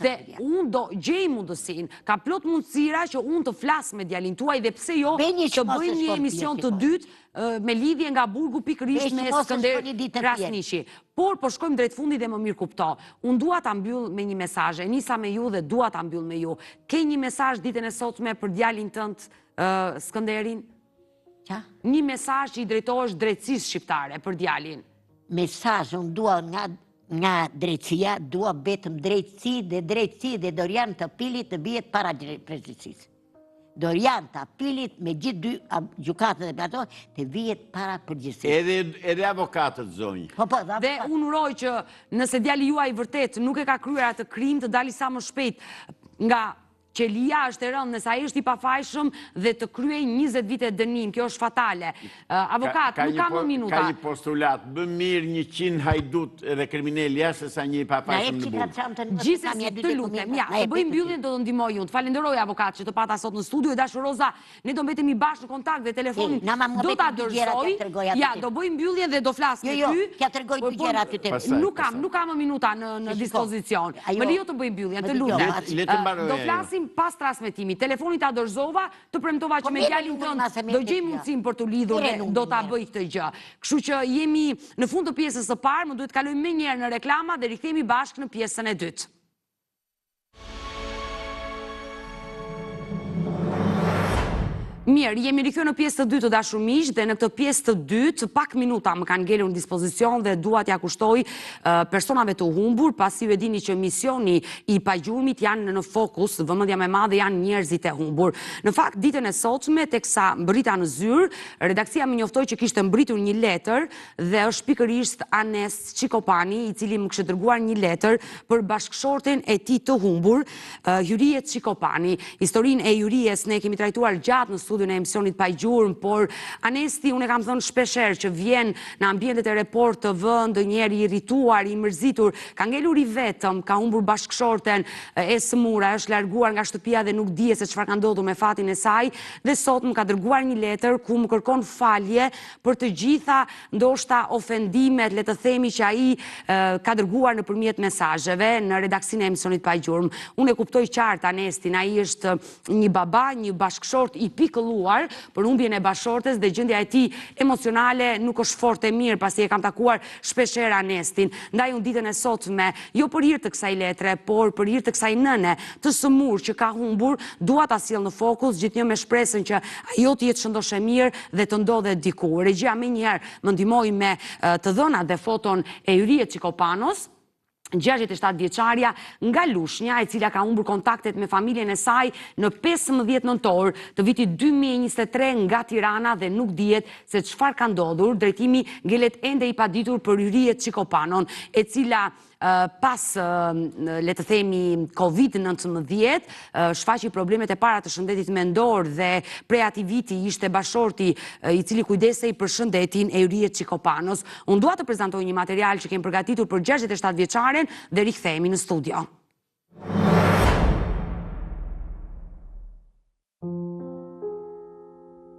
Dhe unë do gjej mundësin, ka plot mundësira që unë të flas me djalin tuaj dhe pse jo të bëjmë një emision të dytë me lidhje nga burgu pikërisht me Skënder Krasniqi. Por po shkojmë drejt fundit dhe më mirë kupto. Unë dua ta mbyll me një mesazh. E nisa me ju dhe dua ta mbyll me ju. Ke një mesazh ditën e sotme për djalin tënd Skënderin? Qa? Një mesazh që i drejtohesh drejtësisë shqiptare për djalin. Mesazh unë dua nga drejtësia, dua vetëm drejtësi dhe Dorian të Pilit të bijet para drejtësisë. Dorianta, Pilit, me gjithë dy gjukatët e për ato, të vijet para përgjithësisht. Edhe avokatët, zonjë. Dhe unë uroj që nëse djali juaj vërtet nuk e ka kryer atë krim të dali sa më shpejt nga qelia është e rëndë nëse ai është i pafajshëm dhe të kryej 20 vite dënim, kjo është fatale. Avokat, nuk ka më minuta. Ka një postulat, më mirë 100 hajdut edhe kriminel jashtë se sa një i pafajshëm në burg. Gjithsesi të lutem, ja, të bëjmë mbylljen do të ndihmoj unë. Të falenderoj avokat që të pata sot në studio, e dashur Roza, ne do mbetemi bashkë në kontakt dhe telefonin do ta dorëzoj. Ja, do bëjmë mbylljen dhe do flas me ty. Jo, t'ja tregoj dy gjëra aty te. Nuk kam më minuta në dispozicion. Më lejo të bëjmë mbylljen, të lutem. Do flasim pas transmetimit. Telefonit ta dorëzova, të premtova që me djalin tënd do gjej mundësinë për të lidhur dhe do ta bëj këtë gjë. Kështu që jemi në fund të pjesës së parë, më duhet kalojmë më njëherë në reklama dhe rikthehemi bashkë në pjesën e dytë. Mirë, jemi rikthyer në pjesë të dytë të dashur miq dhe në këtë pjesë të dytë pak minuta më kanë ngelur në dispozicion dhe dua t'ia kushtoj personave të humbur, pasi ju e dini që misioni i pagjurmit janë në fokus, vëmendja më e madhe janë njerëzit e humbur. Në fakt ditën e sotme teksa mbrita në zyrë, redaksia më njoftoi që kishte mbritur një letër dhe është pikërisht Anes Çikopani, i cili më kishte dërguar një letër për bashkëshorten e tij të humbur, Hyrie Çikopani. Historinë e Hyries ne kemi trajtuar gjatë në në emisionit Pajgjurm, por Anesti, unë e kam thënë shpesher që vjen në ambientet e Report TV, ndonjëherë i irrituar, i mërzitur, ka ngelur i vetëm, ka humbur bashkëshorten e sëmura, është larguar nga shtëpia dhe nuk dije se çfarë ka ndodhur me fatin e saj, dhe sot më ka dërguar një letër ku më kërkon falje për të gjitha ndoshta ofendimet, le të themi që ai ka dërguar nëpërmjet mesazheve në redaksinë e emisionit Pajgjurm. Unë e kuptoj qartë Anestin, ai është një baba, një bashkëshort i pikëlluar për humbjen e bashkëshortes dhe gjendja e tij emocionale nuk është fort e mirë, pasi e kam takuar shpeshherë Anestin. Ndaj unë ditën e sotme, jo për hir të kësaj letre, por për hir të kësaj nëne të sëmur që ka humbur, dua ta sjell në fokus gjithnjë me shpresën që ajo të jetë shëndoshë mirë dhe të ndodhet diku. Regjia më njëherë më ndihmoi me të dhënat dhe foton e Hyrie Çikopanos, 67 vjeçaria nga Lushnja, e cila ka humbur kontaktet me familjen e saj në 15 nëntor të vitit 2023 nga Tirana dhe nuk dihet se çfarë ka ndodhur. Drejtimi ngelet ende i paditur për Hyrie Çikopanon, e cila pas, le të themi, COVID-19, shfaqi problemet e para të shëndetit mendor dhe prej atij viti ishte bashorti i cili kujdesej për shëndetin e Hyrie Çikopanos. Unë dua të prezantoj një material që kemi përgatitur për 67 vjeçaren dhe rikthehemi në studio.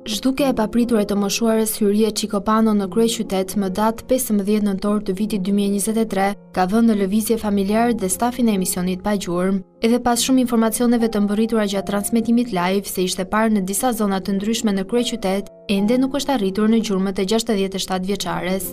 Zhduke e papritur e të moshuares Hyrie Çikopano në kryeqytet më datë 15 nëntor të vitit 2023 ka vënë në lëvizje familjarët dhe stafin e emisionit Pajgjurm. Edhe pas shumë informacioneve të mbërritura gjatë transmetimit live se ishte parë në disa zona të ndryshme në kryeqytet, ende nuk është arritur në gjurmët e 67 vjeçares.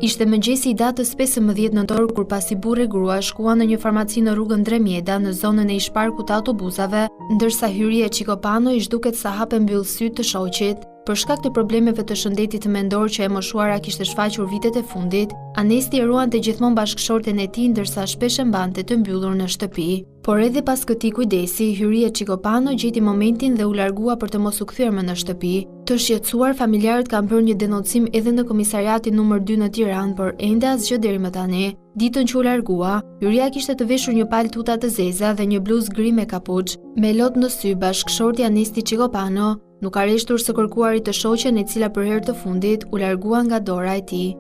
Ishte mëngjesi i datës 15 nëntor kur pasi burri e grua shkuan në një farmaci në rrugën Dremjeda në zonën e ishparkut të autobusave, ndërsa Hyrie Çikopano i zhduket sa hape mbyll sytë të shoqit. Për shkak të problemeve të shëndetit mendor që e moshuara kishte shfaqur vitet e fundit, Anesti e ruante gjithmonë bashkëshorten e tij ndërsa shpesh e mbante të mbyllur në shtëpi. Por edhe pas këtij kujdesi, Hyrie Çikopano gjeti momentin dhe u largua për të mos u kthyer më në shtëpi. Të shqetësuar, familjarët kanë bërë një denoncim edhe në komisariatin numër 2 në Tiranë, por ende asgjë deri më tani. Ditën që u largua, Hyria kishte të veshur një palë tuta të zeza dhe një bluzë gri me kapuç. Me lot në sy, bashkëshorti Anesti Çikopano nuk ka rreshtur së kërkuarit të shoqen e cila për herë të fundit u largua nga dora e tij.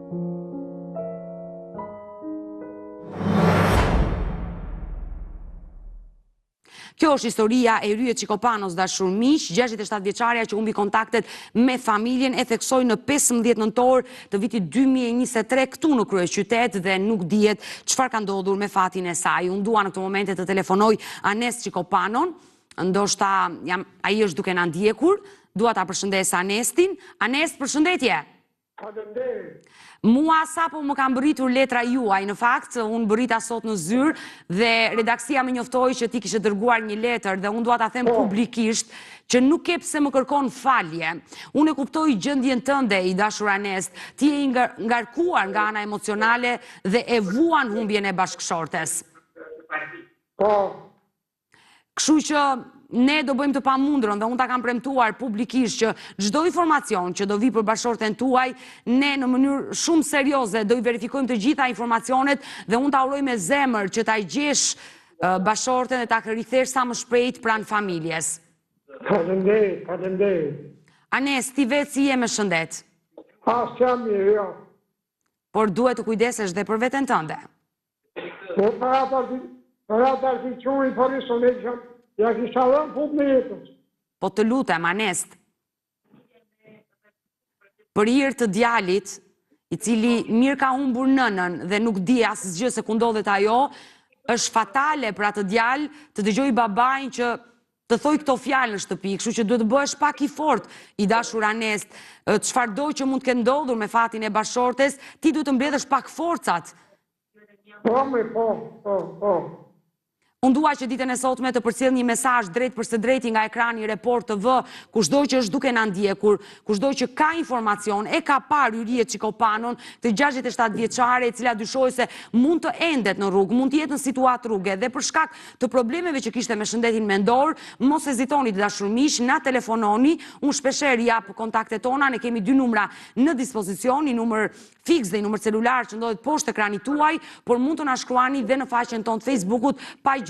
Kjo është historia e Hyrie Çikopanos, dashur miq, 67 vjeçaria që humbi kontaktet me familjen, e theksoi në 15 nëntor të vitit 2023 këtu në kryeqytet dhe nuk dihet çfarë ka ndodhur me fatin e saj. Unë dua në këtë moment të telefonoj Anes Çikopanon, ndoshta ai është duke na ndjekur. Dua ta përshëndes Anestin. Anes, përshëndetje. Faleminderit. Mua sapo më ka mbërritur letra juaj, në fakt, unë bërita sot në zyrë dhe redaksia më njoftoi që ti kishe dërguar një letër dhe unë dua ta them publikisht që nuk ke pse më kërkon falje. Unë e kuptoj gjendjen tënde, i dashur Anest, ti je i ngarkuar nga ana emocionale dhe e vuan humbjen e bashkëshortes. Po. Kështu që ne do bëjmë të pamundurën dhe unë ta kam premtuar publikisht që çdo informacion që do vi për bashorten tuaj, ne në mënyrë shumë serioze do i verifikojmë të gjitha informacionet dhe unë ta uroj me zemër që ta i gjesh bashorten dhe ta rithesh sa më shpejt pranë familjes. Faleminderit. Anes, ti vetë si je me shëndet? As jam mirë, jo. Por duhet të kujdesesh dhe për veten tënde. Po para të quri polisonet që ja kisha dhënë fund në jetës. Po të lutem, Anes, për hir të djalit, i cili mirë ka humbur nënën dhe nuk di asgjë se ku ndodhet ajo, është fatale për atë djalë të dëgjoj babain që të thoj këto fjalë në shtëpi, kështu që duhet të bëhesh pak i fortë, i dashur Anes, çfarëdo që mund të ketë ndodhur me fatin e bashortes, ti duhet të mbledhësh pak forcat. Po. Unë dua që ditën e sotme të përcjell një mesazh drejt për së drejti nga ekrani i Report TV, kushdo që është duke na ndjekur, kushdo që ka informacion, e ka parë Yrie Çikopanon, të 67 vjeçare, e cila dyshohet se mund të endet në rrugë, mund të jetë në situatë rruge dhe për shkak të problemeve që kishte me shëndetin mendor, mos hezitoni të dashur miq, na telefononi, unë shpeshherë jap kontaktet tona, ne kemi 2 numra në dispozicion, një numër fiks dhe një numër celular që ndodhet poshtë ekranit tuaj, por mund të na shkruani dhe në faqen tonë të Facebookut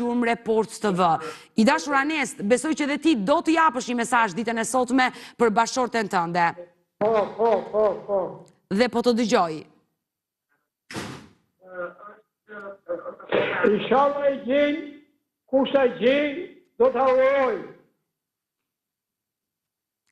Report TV. I dashur Anes, besoj që dhe ti do të japësh një mesazh ditën e sotme për bashorten tënde. Po. Dhe po të dëgjoj. Inshallah e gjen, kush e gjen, do ta uroj.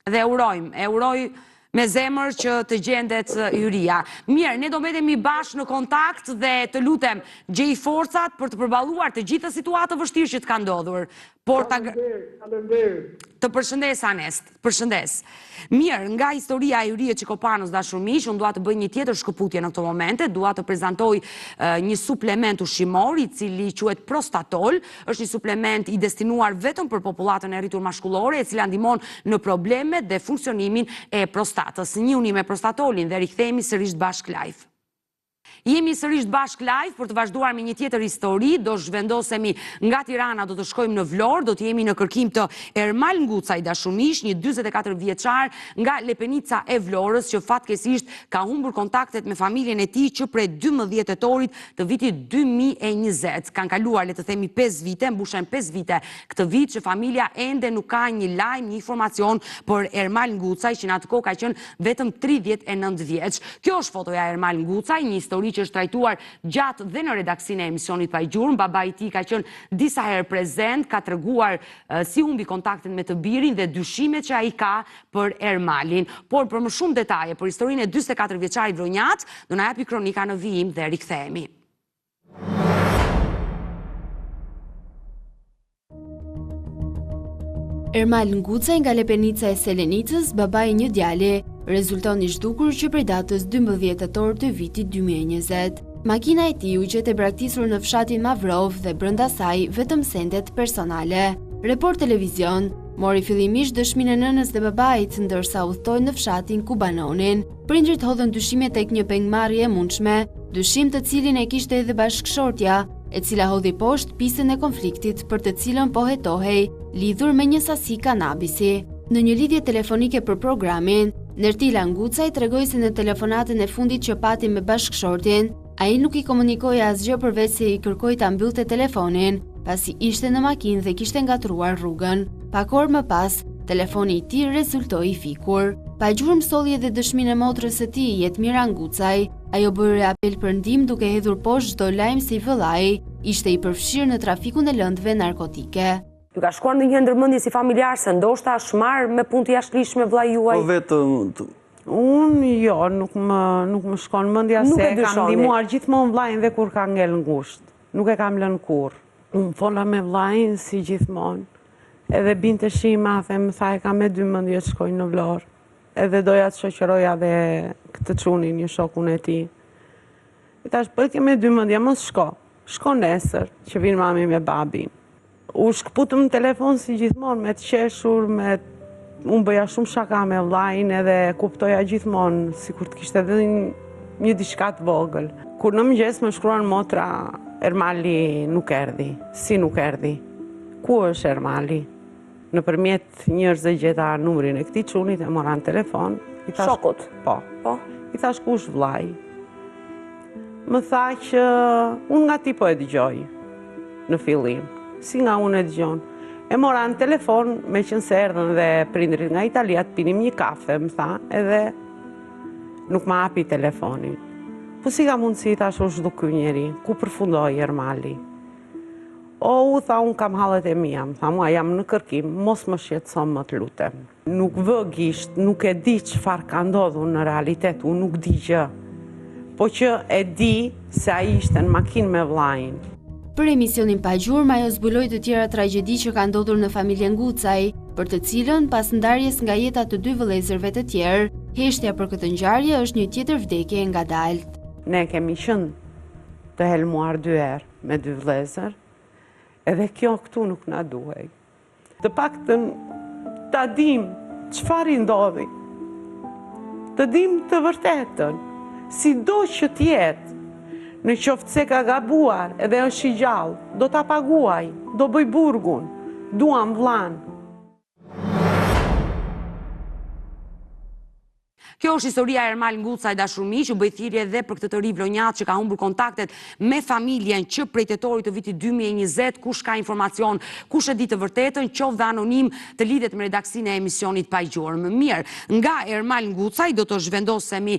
Dhe e uroj me zemër që të gjendet Yria. Mirë, ne do mbetemi bashkë në kontakt dhe të lutem gjej forcat për të përballuar të gjitha situatë vështirë që të ka ndodhur. Por të përshëndes Anes, përshëndes. Mirë, nga historia e Yrie Çikopanos dashur miq, unë dua të bëj një tjetër shkëputje në këto momente, dua të prezantoj një suplement ushqimor i cili quhet Prostatol, është një suplement i destinuar vetëm për popullatën e rritur mashkullore, e cila ndihmon në problemet dhe funksionimin e prostatës. Njihuni me Prostatolin dhe rikthehemi sërish bashkë live. Jemi sërish bashkë live për të vazhduar me një tjetër histori, do zhvendosemi nga Tirana, do të shkojmë në Vlorë, do të jemi në kërkim të Ermal Ngucaj dashur miq, një 44 vjeçar nga Lepenica e Vlorës që fatkeqësisht ka humbur kontaktet me familjen e tij që prej 12 tetorit të vitit 2020. Kanë kaluar, le të themi, 5 vite, mbushen 5 vite këtë vit që familja ende nuk ka një lajm, një informacion për Ermal Ngucaj, që në atë kohë ka qenë vetëm 39 vjeç. Kjo është fotoja e Ermal Ngucaj, një histori që është trajtuar gjatë dhe në redaksinë e emisionit Pa i Gjurmë. Babai i tij ka qenë disa herë prezent, ka treguar si humbi kontaktin me të birin dhe dyshimet që ai ka për Ermalin. Por për më shumë detaje për historinë e 44 vjeçarit Vronjat, do na japi kronika në vijim dhe rikthehemi. Ermal Ngucaj nga Lepenica e Selenicës, babai i një djali, rezulton i zhdukur që prej datës 12 tetor të vitit 2020. Makina e tij u gjet e braktisur në fshatin Mavrov dhe brenda saj vetëm sendet personale. Report Televizion mori fillimisht dëshminë e nënës dhe babait, ndërsa udhtoi në fshatin ku banonin. Prindrit hodhën dyshime tek një pengmarrje e mundshme, dyshim të cilin e kishte edhe bashkëshortja, e cila hodhi poshtë pjesën e konfliktit për të cilën po hetohej, lidhur me një sasi kanabisi. Në një lidhje telefonike për programin, Nertila Ngucaj tregoi se në telefonatën e fundit që pati me bashkëshortin, ai nuk i komunikoi asgjë përveç se i kërkoi ta mbyllte telefonin, pasi ishte në makinë dhe kishte ngatruar rrugën. Pak orë më pas, telefoni i tij rezultoi i fikur. Pa i Gjurmë solli edhe dëshminë e motrës së tij, Jetmira Ngucaj. Ajo bëri apel për ndihmë duke hedhur poshtë çdo lajm se i vëllai ishte i përfshirë në trafikun e lëndëve narkotike. Ju ka shkuar në një ndërmendje si familjar se ndoshta është marrë me punë të jashtëligjshme vllai juaj? Po vetëm unë jo, nuk më shkon mendja se kam ndihmuar gjithmonë vllain dhe kur ka ngel ngushtë. Nuk e kam lënë kurrë. Unë fola me vllain si gjithmonë. Edhe binte shima dhe më tha e kam me 12 të shkoj në Vlorë. Edhe doja të shoqëroja dhe këtë çunin, një shokun e tij. I thash, po ke me 12, mos shko. Shko nesër, që vinë mami me babin. U shkputëm në telefon si gjithmonë, me të qeshur, unë bëja shumë shaka me vllain edhe kuptoja gjithmonë, si kur të kishte edhe një diçka të vogël. Kur në mëngjes më shkruan motra, Ermali nuk erdhi. Si nuk erdhi? Ku është Ermali? Nëpërmjet njerëzve gjeta numrin e këtij çunit, e mora në telefon. Shokut? Po. I thash kush vllai. Më tha që unë nga ti po e dëgjoj në fillim. Si nga unë e dëgjon? E mora në telefon, me qënë se erdhën dhe prindrit nga Italia, të pinim një kafe, më tha, edhe nuk ma hapi telefonin. Po si ka mundësi, tash u zhdu ky njeri, ku përfundoi Ermali? U tha, unë kam hallet e mia, më tha, mua jam në kërkim, mos më shqetëson më të lutem. Nuk vë gisht, nuk e di çfarë ka ndodhur në realitet, unë nuk di gjë. Po që e di se ai ishte në makinë me vllajin. Për emisionin Pa Gjurmë, ajo zbuloi të tjera tragjedi që kanë ndodhur në familjen Ngucaj, për të cilën pas ndarjes nga jeta të dy vëllezërve të tjerë, heshtja për këtë ngjarje është një tjetër vdekje e ngadalt. Ne kemi qenë të helmuar 2 herë me 2 vëllezër, edhe kjo këtu nuk na duhej. Të paktën ta dim çfarë i ndodhi. Të dim të vërtetën, sido që të jetë. Në qoftë se ka gabuar edhe është i gjallë, do ta paguaj, do bëj burgun, duam vllan. Kjo është historia e Ermal Ngucaj dashurmi, që bëj thirrje edhe për këtë të ri vlonjat që ka humbur kontaktet me familjen që prej tetorit të vitit 2020, kush ka informacion, kush e di të vërtetën, qoftë dhe anonim, të lidhet me redaksinë e emisionit Pa Gjurmë. Mirë, nga Ermal Ngucaj do të zhvendosemi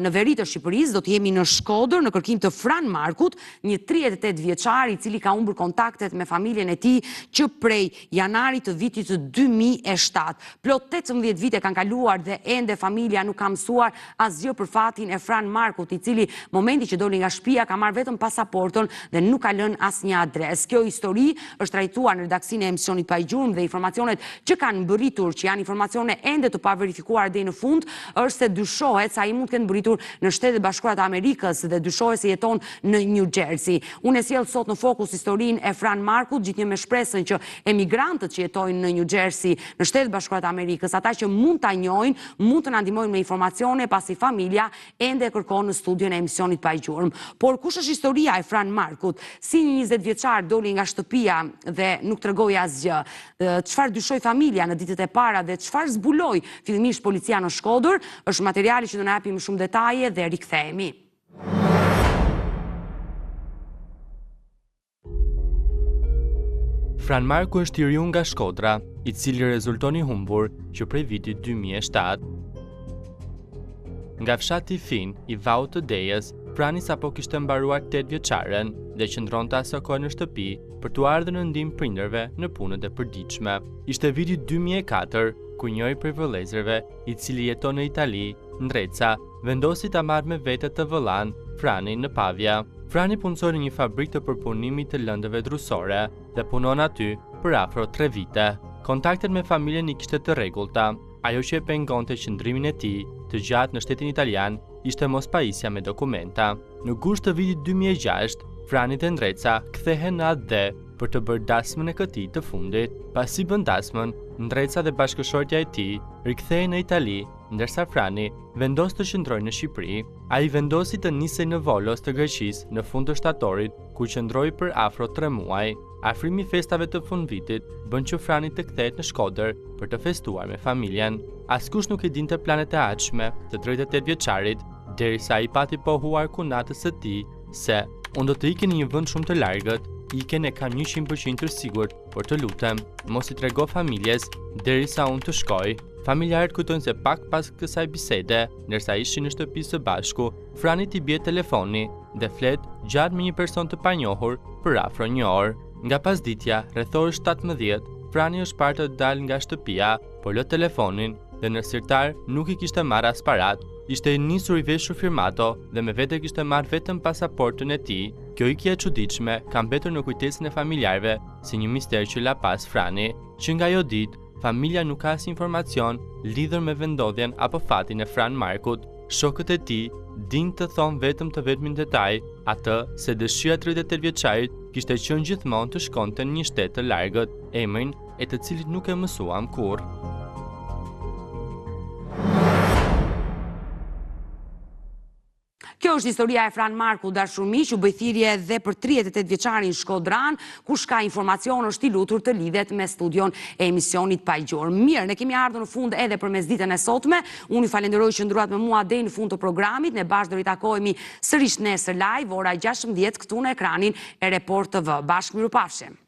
në veri të Shqipërisë, do të jemi në Shkodër në kërkim të Fran Markut, një 38 vjeçar i cili ka humbur kontaktet me familjen e tij që prej janarit të vitit 2007. Plot 18 vite kanë kaluar dhe ende familja nuk ka mësuar asgjë për fatin e Fran Markut, i cili momenti që doli nga shtëpia ka marrë vetëm pasaportën dhe nuk ka lënë asnjë adresë. Kjo histori është trajtuar në redaksinë e emisionit Pa Gjurmë dhe informacionet që kanë mbërritur, që janë informacione ende të paverifikuara deri në fund, është se dyshohet se ai mund të ketë mbërritur në Shtetet Bashkuara të Amerikës dhe dyshohet se jeton në New Jersey. Unë e sjell sot në fokus historinë e Fran Markut, gjithnjë me shpresën që emigrantët që jetojnë në New Jersey, në Shtetet Bashkuara të Amerikës, ata që mund ta njohin, mund të na ndihmojnë me informacione, pasi familja ende e kërkon në studion e emisionit Pa Gjurmë. Por kush është historia e Fran Markut? Si një 20 vjeçar doli nga shtëpia dhe nuk tregoi asgjë? Çfarë dyshoi familja në ditët e para dhe çfarë zbuloi fillimisht policia në Shkodër? Është materiali që do na japi më shumë detaje dhe rikthehemi. Fran Marku është i riu nga Shkodra, i cili rezultoni humbur që prej vitit 2007. Nga fshati Fin i Vaut të Dejës, Frani sapo kishte mbaruar 8 vjeçaren dhe qëndronte asaj kohë në shtëpi për t'u ardhur në ndihmë prindërve në punët e përditshme. Ishte viti 2004 kur njëri prej vëllezërve, i cili jeton në Itali, Ndreca, vendosi ta marrë me vete të vëllan Franin në Pavia. Frani punsoi në një fabrikë të përpunimit të lëndëve drusore dhe punon aty për afro 3 vite. Kontaktet me familjen i kishte të rregullta. Ajo që e pengonte qëndrimin e tij të gjatë në shtetin italian ishte mospajisja me dokumenta. Në gusht të vitit 2006, Frani dhe Ndreca kthehen në AD për të bërë dasmën e këtij të fundit. Pasi bën dasmën, Ndreca dhe bashkëshortja e tij rikthehen në Itali, ndërsa Frani vendos të qëndrojë në Shqipëri. Ai vendosi të nisej në Volos të Greqisë në fund të shtatorit, ku qëndroi për afro 3 muaj. Afrimi festave të fundvitit bën që Frani të kthehet në Shkodër për të festuar me familjen. Askush nuk e dinte planet e ardhshme të 38 vjeçarit, derisa ai pati pohuar kunatës së tij se unë do të ikë në një vend shumë të largët, iken e kam 100% të sigurt, por të lutem, mos i trego familjes derisa unë të shkoj. Familjarët kujtojnë se pak pas kësaj bisede, ndërsa ishin në shtëpi së bashku, Frani t'i bie telefoni dhe flet gjatë me një person të panjohur për afro 1 orë. Nga pasditja, rreth orës 17, Frani është parë të dalë nga shtëpia, por lë telefonin dhe në sirtar nuk i kishte marrë as parat. Ishte i nisur i veshur firmato dhe me vete kishte marrë vetëm pasaportën e tij. Kjo ikje e çuditshme ka mbetur në kujtesën e familjarëve si një mister që la pas Frani, që nga ajo ditë familja nuk ka as informacion lidhur me vendodhjen apo fatin e Fran Markut. Shokët e tij din të thonë vetëm të vetmin detaj, atë se dëshira 38 vjeçarit kishte qenë gjithmonë të shkonte në një shtet të largët, emrin e të cilit nuk e mësuam kurrë. Kjo Kjo është historia e Fran Marku, dashur miq, u bë thirrje dhe për 38 vjeçarin Shkodran, kush ka informacion është i lutur të lidhet me studion e emisionit Pajgjor. Mirë, ne kemi ardhur në fund edhe për mesditën e sotme. Unë ju falenderoj që ndruat me mua deri në fund të programit. Ne bashkë do ritakohemi sërish nesër live ora 16 këtu në ekranin e Report TV. Bashkë mirupafshim.